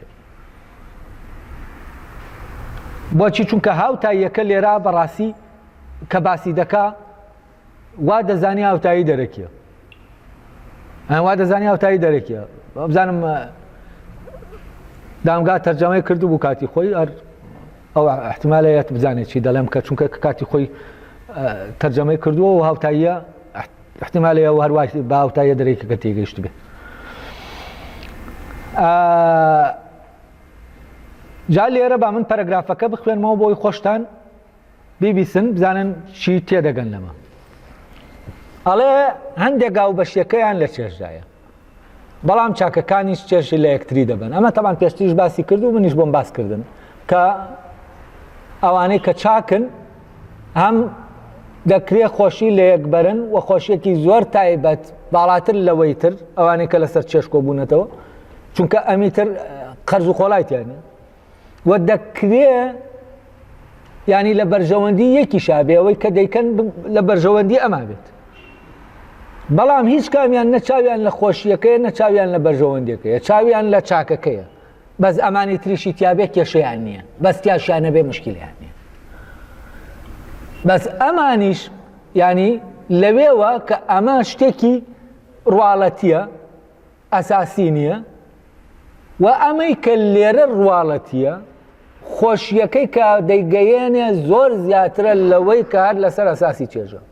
بۆچی چونکە هاوتاییەکە لێرا بەڕاستی کە باسی دەکا وا دەزانی هاوتایی دەرەکیە وا دەزانی هاوتایی دەرەکیە بزانم دامگا تەرجەمەی کردو بوو کاتی خۆی ئەو احتمالەیەت بزانێت چی دەڵێم کە چونکە کاتی خۆی تەرجەمەی کردووە و هاوتاییە احتمالە ئەو هەروای باوتایە دەرێکەکە تێگەیشت بێ. جا لێرە با من پەرەگرافەکە بخوێنمەوە بۆی خۆشتان بیبیسن بزانن چی تێدەگەن لەمە. ئەڵێ هەندێک گاو بەشیەکەیان لە چێژدایە بەڵام چاکەکانیش چێژی لە یەکتری دەبن. ئەمە تەمان پێشتریش باسی کرد و منیش بۆم باس کردن کە ئەوانەی کە چاکن هەم دەکرێ خۆشی لە یەکبەرن و خۆشیەکی زۆر تایبەت باڵاتر لەوەی تر ئەوانەی کە لەسەر چێش کۆبوونەتەوە چونکە ئەمیتر قەرز و خۆڵایتیانە و دەکرێ ینی لە بەرژەوەندی یەکی شابێ ئەوەی کە دەیکەن لە بەرژەوەندی ئەما بێت. بەڵام هیچ کامیان نەچاویان لە خۆشیەکەیە نەچاویان لە بەرژەوەندیەکەیە چاویان لە چاکەکەیە بەس ئەمانی تریشی تیابێت کێشەیان نییە بەس تیاشیانە بێ مشکلیان نییە. بەس ئەمانیش ینی لەوێوە کە ئەمە شتێکی ڕواڵەتیە ئەساسی نییە و ئەمەی کە لێرە ڕواڵەتیە خۆشیەکەی کە دەیگەیەنێ زۆر زیاترە لەوەی کە هەر لەسەر ئەساسی چێژە.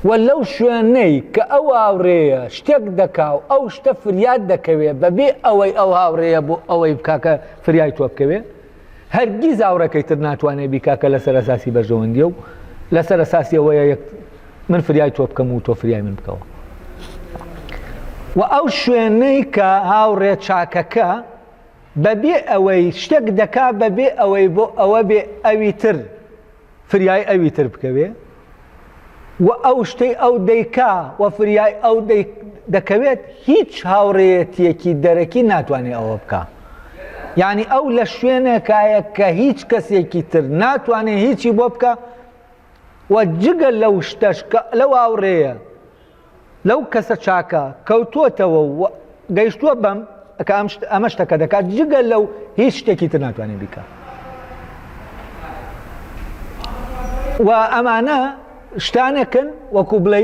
و لەو شوێنەی کە ئەو هاوڕێیە شتێک دەکاو ئەو شتە فریاد دەکەوێت بەبێ ئەوەی ئەو هاوڕێیە بۆ ئەوەی بکاکە فریای تۆ بکەوێت هەرگیز هاوڕەکەی تر ناتوانێت بیکاکە لەسەر ئەساسی بەرژەوەندیە و لەسەر ئەساسی ئەوەیە من فریای تۆ بکەم و تۆ فریای من بکەوە. و ئەو شوێنەی کە هاوڕێ چاکەکە بەبێ ئەوەی شتێک دەکا بەبێ ئەوەی بۆ ئەوە بێ ئەوی تر فریای ئەوی تر بکەوێ و ئەو شتەی ئەو دەیکا و فریای ئەو دەکەوێت هیچ هاوڕێیەتیەکی دەرەکی ناتوانێت ئەوە بکە. یعنی ئەو لە شوێنێکایە کە هیچ کەسێکی تر ناتوانێت هیچی بۆ بکە و جگە لەو شتەش کە لەو هاوڕێیە لەو کەسە چاکە کەوتووەتەوە و گەیشتووە بەم کە ئەمە شتەکە دەکات جگە لەو هیچ شتێکی تر ناتوانێت بیکە. و ئەمانە شتانێکن وەکو بڵێ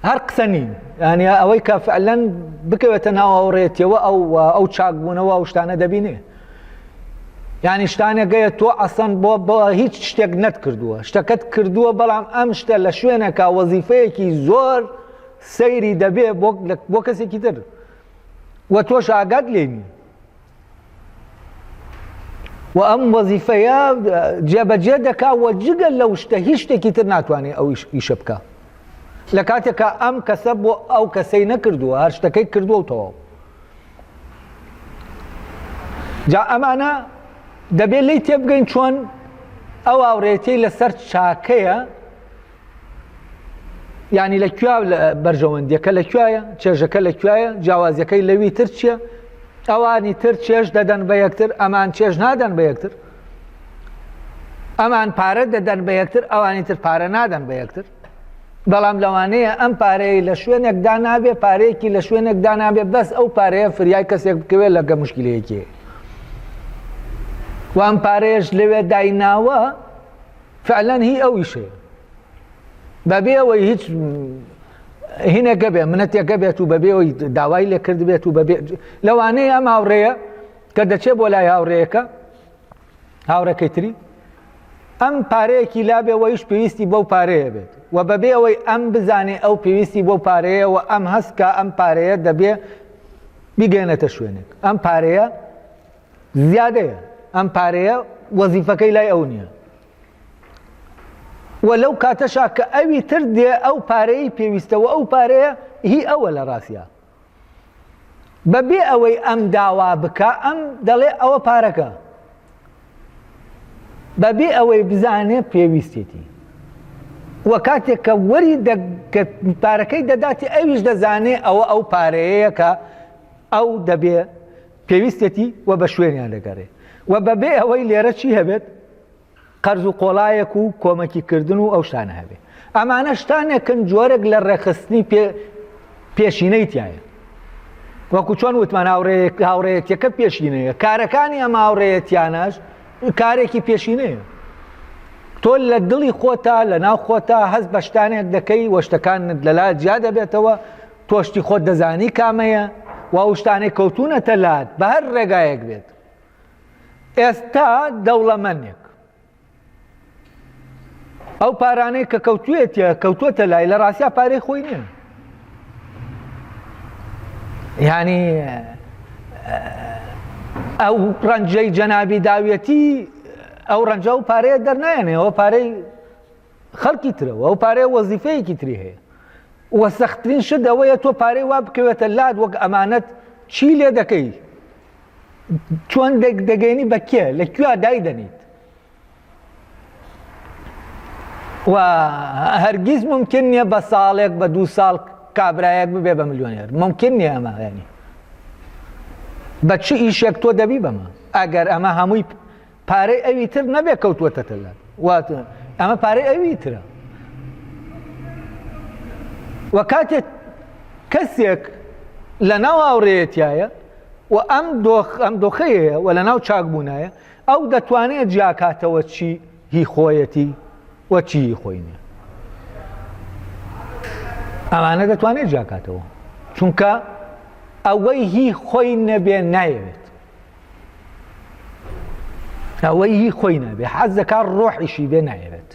هەر قسە نین ینی ئەوەی کە فعلەن بکەوێتە ناو هاوڕێتیەوە ئەو چاکبوونەوە ئەو شتانە دەبینێ. ینی شتانێک گەیە تۆ ئەسەن بۆ هیچ شتێک نەت کردووە شتەکەت کردووە بەڵام ئەم شتە لە شوێنێکە وەزیفەیەکی زۆر سەیری دەبێ بۆ کەسێکی تر و تۆش ئاگات لێنی و ئەم وەزیفەیە جێبەجێ دەکا و جگە لەو شتە هیچ شتێکی تر ناتوانێت ئەو ئیشە بکە لە کاتێکە ئەم کەسە بۆ ئەو کەسەی نەکردووە هەر شتەکەی کردووە و تەواو. جا ئەمانە دەبێت لی تێبگەین چۆن ئەو هاوڕێتی لەسەر چاکەیە ینی لەکوێ بەرژەوەندیەکە لەکوێیە چێژەکە لەکوێیە جیاوازیەکەی لەوی تر چییە ئەوانی تر چێژ دەدەن بە یەکتر ئەمان چێژ نادەن بە یەکتر ئەمان پارە دەدەن بە یەکتر ئەوانی تر پارە نادەن بە یەکتر بەڵام لەوانەیە ئەم پارەی لە شوێنێکدا نابێ پارەیەکی لە شوێنێکدا نابێ بەس ئەو پارەیە فریای کەسێک بکەوێت لەگە مشکلەیەکی و ئەم پارەیەش لەوێ دایناوە فعلەن هی ئەو ئیشەیە بەبێ ئەوەی هیچ هینێکە بێ منەتێکە بێت و بەبێ ئەوی داوای لێ کرد بێت و بەبێ لەوانەیە ئەم هاوڕێیە کە دەچێت بۆ لای هاوڕێیەکە هاوڕێکەی تری ئەم پارەیەکی لابێ وەیش پێویستی بەو پارەیە بێت و بەبێ ئەوەی ئەم بزانێ ئەو پێویستی بۆ پارەیە و ئەم هەستکە ئەم پارەیە دەبێ بیگەێنێتە شوێنێک ئەم پارەیە زیادەیە ئەم پارەیە وەزیفەکەی لای ئەو نییە و لەو کاتەشا کە ئەوی تر دێ ئەو پارەی پێویستەوە ئەو پارەیە هی ئەوە لە ڕاستیە بەبێ ئەوەی ئەم داوا بکە ئەم دەڵێ ئەوە پارەکە بەبێ ئەوەی بزانێ پێویستێتی و کاتێک کە وەری پارەکەی دەداتی ئەویش دەزانێ ئەوە ئەو پارەیەیە کە ئەو دەبێ پێویستێتی و بە شوێنیان دەگەڕێ و بەبێ ئەوەی لێرە چی هەبێت قەرز و قۆڵایەک و کۆمەکیکردن و ئەو شتانە هەبێ ئەمانە شتانێکن جۆرێک لە ڕێخستنی پێشینەی تایە وەکو چۆن وتمان هاوڕێیەتیەکە پێشینەیە کارەکانی ئەم هاوڕێیەتیانەش کارێکی پێشینەیە تۆ لە دڵی خۆتا لە ناو خۆتا هەست بە شتانێک دەکەی وە شتەکانت لەلایەت جیا دەبێتەوە تۆشتی خۆت دەزانی کامەیە و ئەو شتانێک کەوتونەتە لات بە هەر ڕێگایەک بێت ئێستا دەوڵەمەندێک ئەو پارانەی کە کەوتوێتە لای لە ڕاستیا پارەی خۆی نییە. یعنی ئەو ڕەنجەی جەنابی داوێتی ئەو ڕەنجە و پارەیە دەرنایەنێ، ئەوە پارەی خەڵکی ترەوە، ئەو پارەیە وەزیفەیەکی تری هەیە. وە سەختترین شت ئەوەیە تۆ پارەی وا بکەوێتە لاد وەک ئەمانەت چی لێ دەکەی؟ چۆن دەگەینی بە کێ؟ لەکوێ دایدەنیت؟ و هەرگیز ممکن نییە بە ساڵێک بە 2 ساڵ کابرایەک ببێ بە ملیۆنێر، ممکن نییە ئەمە. ینی بە چ ئیشێک تۆ دەبی بەمە؟ ئەگەر ئەمە هەمووی پارەی ئەوی تر نەبێ کەوتووەتە لە ئەمە پارەی ئەوی ترە. و کاتێک کەسێک لە ناو هاوڕێیەتیایە و ئەم دۆخەیە و لە ناو چاکبوونایە، ئەو دەتوانێت جیاکاتەوە چی هی خۆیەتی وە چی هی خۆی نییە. ئەمانە دەتوانێت جیاکاتەوە، چونکە ئەوەی هی خۆی نەبێ نایەوێت، ئەوەی هی خۆی نەبێ حەز دەکات ڕۆحیشی بێ نایەوێت،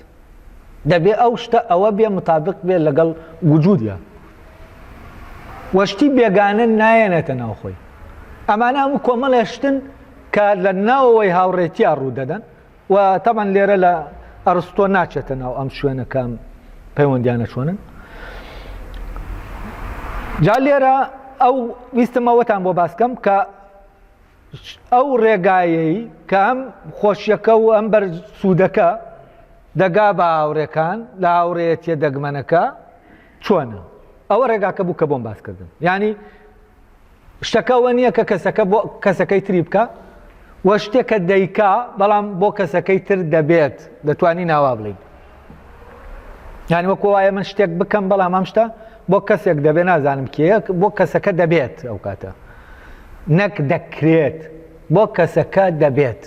دەبێ ئەو شتە ئەوە بێ مطابق بێ لەگەڵ وجودیە، وەشتی بێگانە نایەنێتە ناو خۆی. ئەمانە هەموو کۆمەڵێشتن کە لە ناوەوەی هاوڕێتیە ڕوودەدەن و تەبەن لێرە لە ئەرستۆ ناچێتە ناو ئەم شوێنەکەم پەیوەندیانە چۆنن. جا لێرە ئەو ویستمەوەتان بۆ باسکەم کە ئەو ڕێگایەی کە ئەم خۆشیەکە و ئەم بەر سوودەکە دەگا بە هاوڕێکان لە هاوڕێیەتیە دەگمەنەکە چۆنە؟ ئەوە ڕێگاکە بوو کە بۆم باسکردن. ینی شتەکەەوە نییە کە کەسەکە بۆ کەسەکەی تری بکە وە شتێکە دەیکا بەڵام بۆ کەسەکەی تر دەبێت، دەتوانی ناوا بڵین. ینی وەکو وایە من شتێک بکەم بەڵام ئەم شتە بۆ کەسێک دەبێ نازانم کێیە، بۆ کەسەکە دەبێت ئەو کاتە، نەک دەکرێت، بۆ کەسەکە دەبێت.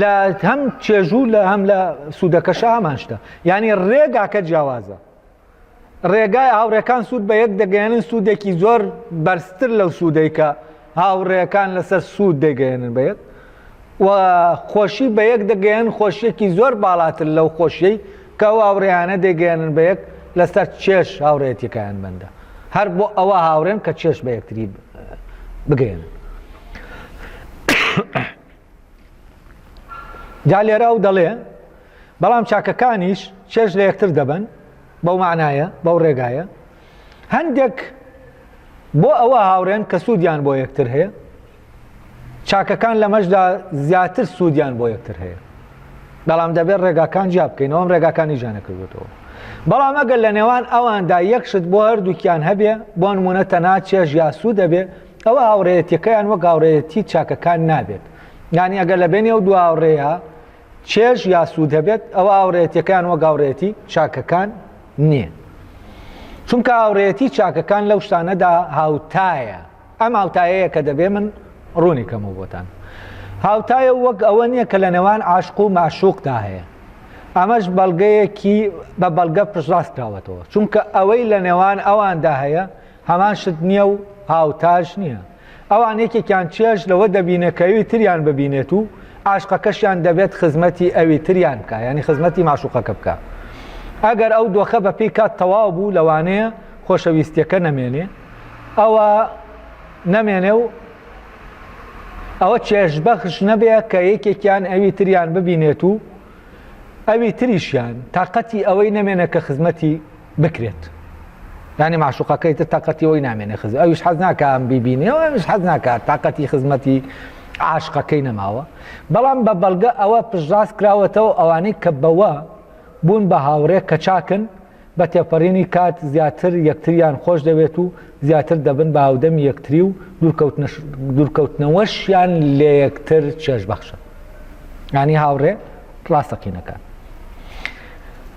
لە هەم چێژوو لە هەم لە سوودەکەشە هەمان شتە. ینی ڕێگاکە جیاوازە، ڕێگای هاوڕێکان سوود بە یەک دەگەێنن، سوودێکی زۆر بەرزتر لەو سوودەی کە هاوڕێکان لەسەر سوود دەگەێنن بە یەک، و خۆشی بە یەک دەگەێن، خۆشیێکی زۆر باڵاتر لەو خۆشیەی کە ئەو هاوڕێیانە دەگەێنن بە یەک لەسەر چێش هاوڕێتیەکەیان بەندە، هەر بۆ ئەوە هاوڕێن کە چێش بە یەکتری بگەێنن. جا لێرە ئەو دەڵێ بەڵام چاکەکانیش چێش لە یەکتر دەبن، بەو معنایە بەو ڕێگایە. هەندێک بۆ ئەوە هاوڕێن کە سوودیان بۆ یەکتر هەیە، چاکەکان لە مەشدا زیاتر سوودیان بۆ یەکتر هەیە، بەڵام دەبێت ڕێگاکان جیا بکەینەوە، ئەم ڕێگاکانی جا نەکردوێتەوە. بەڵام ئەگەر لە نێوان ئەواندا یەک شت بۆ هەردووکیان هەبێ، بۆ نمونە تەنها چێژ یا سوود دەبێ، ئەوە هاوڕێیەتیەکەیان وەک هاوڕێیەتی چاکەکان نابێت. یعنی ئەگەر لە بینی ئەو دوو هاوڕێیە چێژ یا سوود هەبێت، ئەوە هاوڕێیەتیەکان وەک هاوڕێیەتی چاکەکان نییە. چونکە هاوڕێیەتی چاکەکان لەو شتانەدا هاوتایە. ئەم هاوتایەیە کە دەبێ من ڕوونی کەمە بۆتان. هاوتایە وەک ئەوە نییە کە لە نێوان عاشق و معشوقدا هەیە. ئەمەش بەڵگەیەکی بە بەڵگە پشتڕاست کراوەتەوە، چونکە ئەوەی لە نێوان ئەواندا هەیە هەمان شت نییە و هاوتاش نییە. ئەوان یەکێکیان چێژ لەوە دەبینەکەوی تریان ببینێت و عاشقەکەشیان دەبێت خزمەتی ئەوی تریان بکە، ینی خزمەتی معشوقەکە بکە. ئەگەر ئەو دۆخە بە پێی کات تەواو بوو لەوانەیە خۆشەویستیەکە نەمێنێ، ئەوە نەمێنێ و ئەوە چێژبەخش نەبێ کە یەکێکیان ئەوی تریان ببینێت و ئەوی تریشیان تااقەتی ئەوەی نەمێنە کە خزمەتی بکرێت. ینی معشوقەکەی تر تااقەتی ئەوەی نامێنێ، ئەویش حەز ناکە ئەم بیبینێ، ئەویش حەز ناکات تااقەتی خزمەتی عاشقەکەی نەماوە. بەڵام بە بەڵگە ئەوە پشتڕاست کراوەتەوە ئەوانەی کە بەوە بوون بە هاوڕێ کە چاکن، بە تێپەڕینی کات زیاتر یەکتریان خۆش دەوێت و زیاتر دەبن بە هاودەمی یەکتری و دوورکەوتنەوەشیان لێ یەکتر چێژبەخشە. ینی هاوڕێ ڕاستەقینەکان.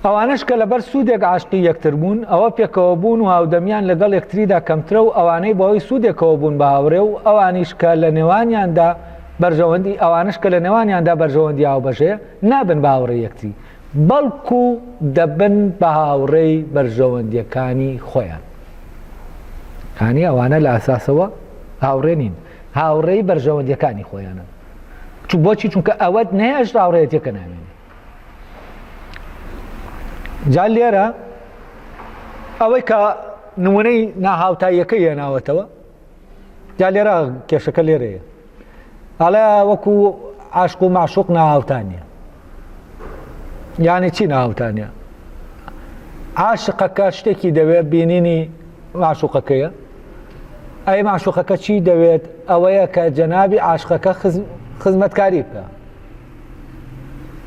ئەوانش کە لەبەر سوودێک عاشقی یەکتر بوون، ئەوە پێکەوە بوون و هاودەمیان لەگەڵ یەکتریدا کەمترە و ئەوانەی بەوەی سوودێکەوە بوون بە هاوڕێ و ئەوانیش کە لە نێوانیاندا بەرژەوەندی ئەوانش کە لە نێوانیاندا بەرژەوەندی هاوبەشەیە نابن بە هاوڕێ یەکتری، بەڵکو دەبن بە هاوڕێی بەرژەوەندیەکانی خۆیان. هانی ئەوانە لە ئاساسەوە هاوڕێ نین، هاوڕێی بەرژەوەندیەکانی خۆیانە. بۆچی؟ چونکە ئەوەت نهێشت هاوڕێیەتیەکە نامێنێ. جا لێرە ئەوەی کە نمونەی ناهاوتاییەکەی هێناوەتەوە، جا لێرە کێشەکە لێرەیە، ئەڵێ وەکو عاشق و معشوق ناهاوتانیە. یعنی چی ناهاوتانیە؟ عاشقەکە شتێکی دەوێت بینینی معشوقەکەیە، ئەی معشوقەکە چی دەوێت؟ ئەوەیە کە جەنابی عاشقەکە خزمەتکاری بکە.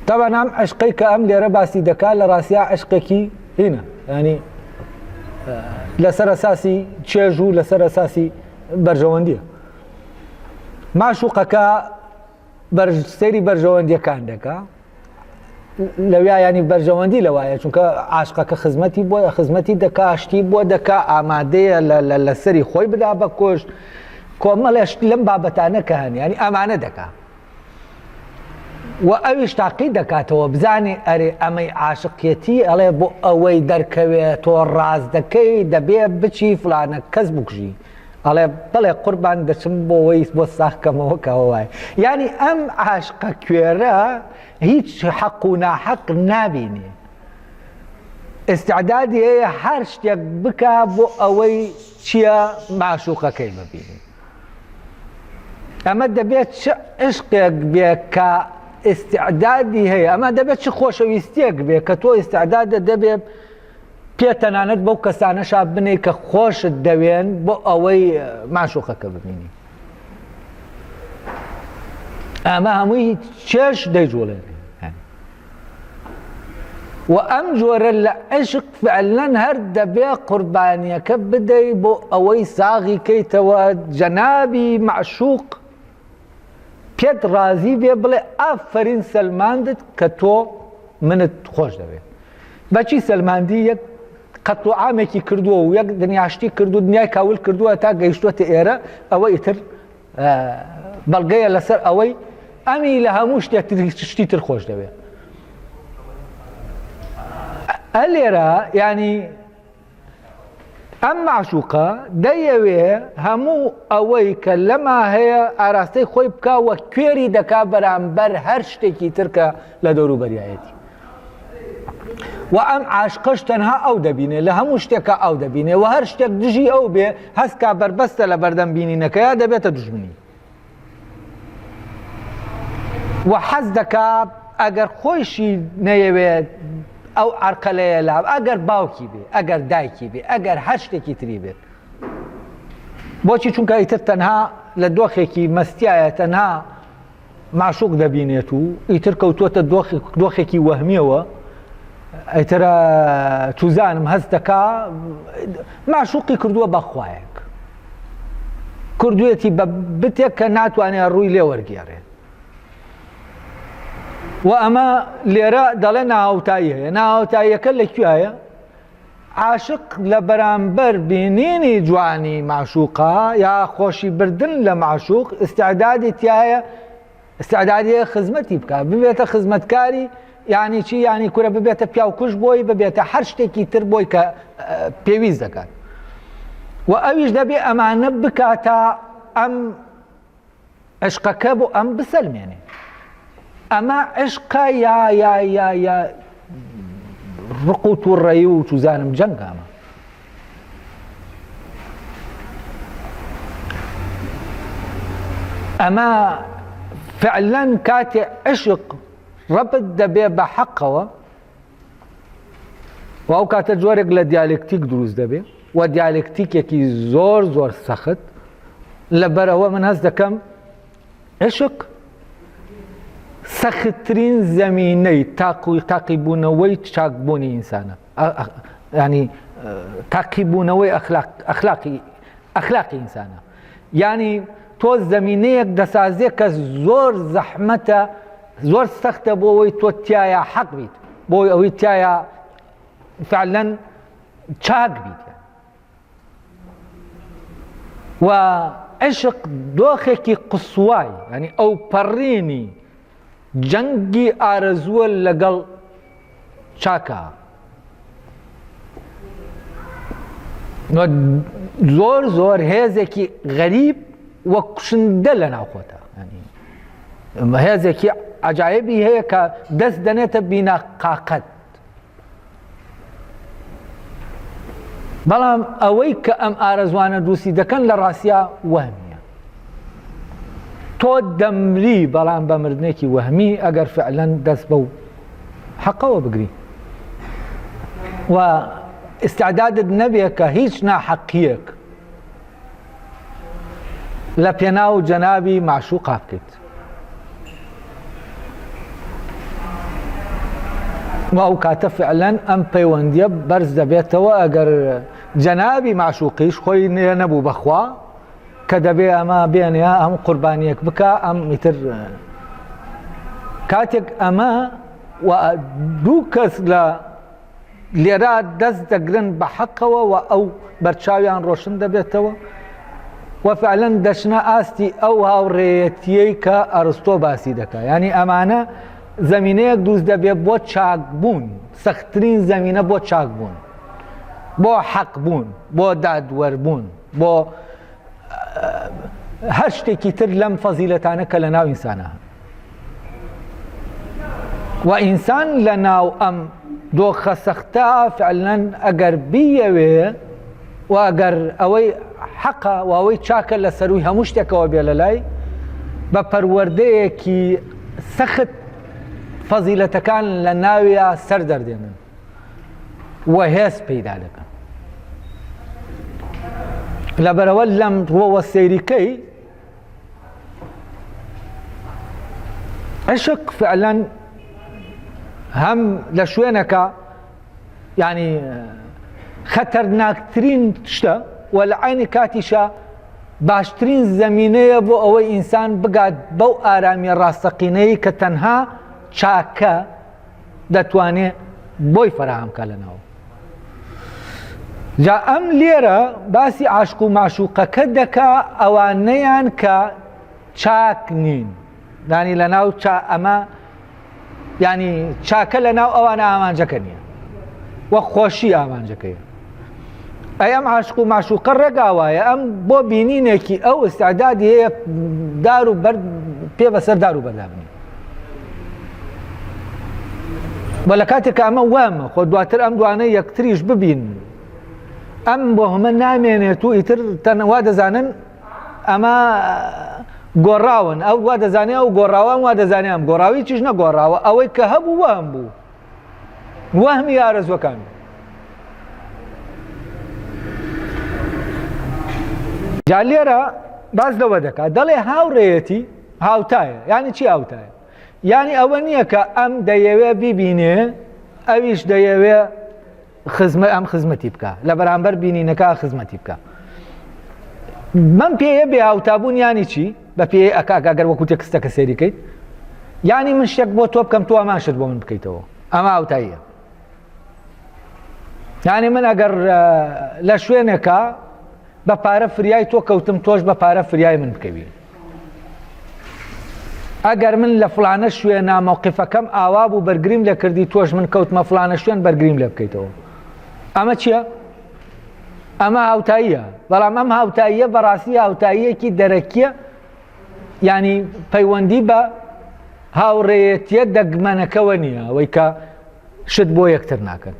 طبعا ئەم عشقەی کە ئەم لێرە باسی دەکات لە ڕاستیە عشقێکی هینە، ینی لەسەر ئەساسی چێژ و لەسەر ئەساسی بەرژەوەندیە. معشوقەکە سەیری بەرژەوەندیەکان دەکا، لەویا ینی بەرژەوەندی لەوایە، چونکە عاشقەکە خزمەتی بۆ خزمەتی دەکا، شتی بۆ دەکا، ئامادەیە لەسەری خۆی بدا بە کۆشت، کۆمەڵێش لەم بابەتانە کە هەن، ینی ئەمانە دەکا و ئەویش تاقی دەکاتەوە بزانێ ئەرێ ئەمەی عاشقێتی ئەڵێ بۆ ئەوەی دەرکەوێت تۆ ڕاز دەکەی دەبێ بچی فلانە کەس بکوژی، ئەڵێ بەڵێ قوربان دەچم بۆەوەی بۆ ساخکەمەوە کەوەوای. ینی ئەم عاشقە کوێرە هیچ حەق و ناحەق نابینێ، ئستعدادی هەیە هەر شتێک بکە بۆ ئەوەی چییە معشوقەکەی ببینی. ئەمە دەبێت چ عشقێک بێ کە ئستعدادی هەیە، ئەمە دەبێت چ خۆشەویستێک بێ کە تۆ ئستعدادە دەبێت پێتەنانەت بەو کەسانەشا بنێ کە خۆشت دەوێن بۆ ئەوەی معشوقەکە ببینی. ئەمە هەمووی چێش دەیجوڵێن و ئەم جۆرە لە عشق فعلەن هەر دەبێ قوربانیەکە بدەی بۆ ئەوەی ساغی کەیتەوە جەنابی معشوق پێت ڕازی بێ بڵێ ئافەرین سەلماندت کە تۆ منت خۆش دەوێت. بەچی سەلماندی یەک قەت و عامێکی کردووە و یەک دنیاشتی کردو دنیای کاول کردووە تا گەیشتوەتە ئێرە، ئەوە ئیتر بەڵگەیە لەسەر ئەوەی ئەمی لە هەموو شتی تر خۆش دەوێت. ئەلێرە ینی ئەم معشوقە دەیەوێ هەموو ئەوەی کە لەما هەیە ئاراستەی خۆی بکوە کوێری دەکا بەرامبەر هەر شتێکی ترکە لە دەوروبەریایەتی. و ئەم عاشقەش تەنها ئەو دەبینێ، لە هەموو شتێکە ئەو دەبینێ و هەر شتێک دژی ئەو بێ هەستکا بەربەستە لە بەردەم بینینەکەیە دەبێتە دوژمنی. و حەز دەکا ئەگەر خۆیشی نەیەوێت ئەو عەرقەلەیە لا، ئەگەر باوکی بێ، ئەگەر دایکی بێ، ئەگەر هەر شتێکی تری بێت. بۆچی؟ چونکە ئیتر تەنها لە دۆخێکی مەستیایە تەنها معشوق دەبینێت و ئیتر کەوتووەتە دۆخێکی وەهمیەوە، ئەیترە توزانم هەست دەکا معشوقی کردووە بەخوایەک، کردوێتی بە بتێک کە ناتوانێت ڕووی لێ وەرگێڕێت. و ئەمە لێرە دەڵێ ناهاوتایی هەیە. ناهاوتاییەکە لەکوێیە؟ عاشق لە بەرامبەر بینینی جوانی معشوقە یا خۆشی بردن لە معشوق ئستعدادی تایە، ئستعدادی خزمەتی بکە، ببێتە خزمەتکاری. یعنی چی؟ یعنی کورە ببێتە پیاوکوش بۆی، ببێتە هەر شتێکی تر بۆی کە پێویست دەکات. و ئەویش دەبێ ئەمانە بکاتە ئەم عشقەکە بۆ ئەم بسەلمێنێ. ئەمە عشقە یا ڕق و تووڕەیی و توزانم جەنگامە. ئەمە فعلەن کاتێ عشق ڕەبت دەبێ بە حەقەوە و ئەو کاتە جۆرێک لە دیالکتیک دروست دەبێ و دیالکتیکێکی زۆر زۆر سەخت. لەبەرەوە من هەست دەکەم عشق سەختترین زەمینەی تاقیبوونەوەی چاکبوونی ئینسانە، ینی تاقیبوونەوەی ئەخلاقی ئینسانە. یعنی تۆ زەمینەیەک دەسازێ کە زۆر زەحمەتە، زۆر سەختە بۆ ئەوەی تۆ تایە حەق بیت، بۆ ئەوەی تایە فعلەن چاک بیت. و عشق دۆخێکی قسوای، ینی ئەو پەڕینی جەنگی ئارەزووە لەگەڵ چاکە. زۆر زۆر هێزێکی غەریب وە کوشندە لە ناوخۆتە، هێزێکی عەجایبی هەیە کە دەست دەنێتە بیناقاقەت. بەڵام ئەوەی کە ئەم ئارەزوانە دووسی دەکەن لە ڕاستیا وەهمیە. تۆ دەمری بەڵام بە مردنێکی وەهمی ئەگەر فعلەن دەست بەو حەقەوە بگری و ئستعدادت نەبێ کە هیچ ناحەقیەک لە پێناو جەنابی معشوقا بکەیت. و ئەو کاتە فعلەن ئەم پەیوەندیە بەرز دەبێتەوە ئەگەر جەنابی معشوقیش خۆی نەبوو بەخوا کە دەبێ ئەمە بێنێ ئەم قوربانیەک بکە ئەم ئیتر کاتێک ئەمە و دوو کەس لە لێرە دەست دەگرن بە حەقەوە و ئەو بەرچاویان ڕۆشن دەبێتەوە و فعلەن دەچنە ئاستی ئەو هاوڕێیەتیەی کە ئەرستۆ باسی دەکات. یعنی ئەمانە زەمینەیەک دروست دەبێت بۆ چاکبوون، سەختترین زەمینە بۆ چاکبوون، بۆ حەقبوون، بۆ دادوەربوون، بۆ هەر شتێکی تر لەم فەزیلەتانە کە لە ناو ئینسانە و ئینسان لە ناو ئەم دۆخە سەختە فعلەن ئەگەر بیەوێ و ئەگەر ئەوەی حەقە و ئەوەی چاکە لە سەروی هەموو شتێکەوە بێ لە لای بە پەروەردەیەکی سەخت فەزیلەتەکان لە ناویە سەر دەردێنن و هێز پەیدا دەکەن. لەبەرەوە لەم ڕۆوە سەیریکەی عشق فعلەن هەم لە شوێنەکە یعنی خەتەرناکترین شتە و لە عینی کاتیشە باشترین زەمینەیە بۆ ئەوەی ئینسان بگات بەو ئارامی ڕاستەقینەی کە تەنها چاکە دەتوانێت بۆی فەراهەمکە لەناو. جا ئەم لێرە باسی عاشق و معشوقەکە دەکا ئەوانەیان کە چاک نین، دانی لەناو ئەمە ینی چاکە لەناو ئەوانە ئامانجەکە نییە وە خۆشی ئامانجەکەیە. ئەم عاشق و معشوقە ڕێگاوایە ئەم بۆ بینینێکی ئەو ئستعدادی هەیە دار و بەرد پێ بەسەر دار و بەردابنی بە لە کاتێکە ئەمە وامە خۆ دواتر ئەم دوانە یەکتریش ببین ئەم بۆ هەمە نامێنێت و ئیتر تەنەوا دەزانن ئەمە گۆڕاون ئەو وا دەزانێت ئەو گۆڕاوان وا دەزانێت ئەم گۆڕاوی چیش نەگۆڕاوە ئەوەی کە هەبوو وام بوو وەهمی ئارەزوەکان. جا لێرە باز لەوە دەکات دەڵێ هاوڕێیەتی هاوتایە. یعنی چی هاوتایە؟ یعنی ئەوە نییە کە ئەم دەیەوێ بیبینێ ئەویش دەیەوێ ئەم خزمەتی بکە لە بەرامبەر بینینەکە خزمەتی بکە. من پێیە بێ هاوتابوون ینی چی؟ بە پێ ئەگەر وەکو تێکستەکە سێریکەیت یعنی من شتێک بۆ تۆ بکەم تۆ ئەمان شت بۆ من بکەیتەوە، ئەمە هاوتاییە. یعنی من ئەگەر لە شوێنێکە بە پارە فریای تۆ کەوتم تۆش بە پارە فریای من بکەوی. ئەگەر من لە فلانە شوێنە مەوقیفەکەم ئاوا بوو بەرگریم لە کردی تۆش من کەوتمە فلانە شوێن بەرگریم لێ بکەیتەوە. ئەمە چییە؟ ئەمە هاوتاییە. بەڵام ئەم هاوتاییە بەڕاستی هاوتاییەکی دەرەکیە ینی پەیوەندی بە هاوڕێیەتیە دەگمەنەکەوە نییە ئەوەی کە شت بۆ یەکتر ناکەن.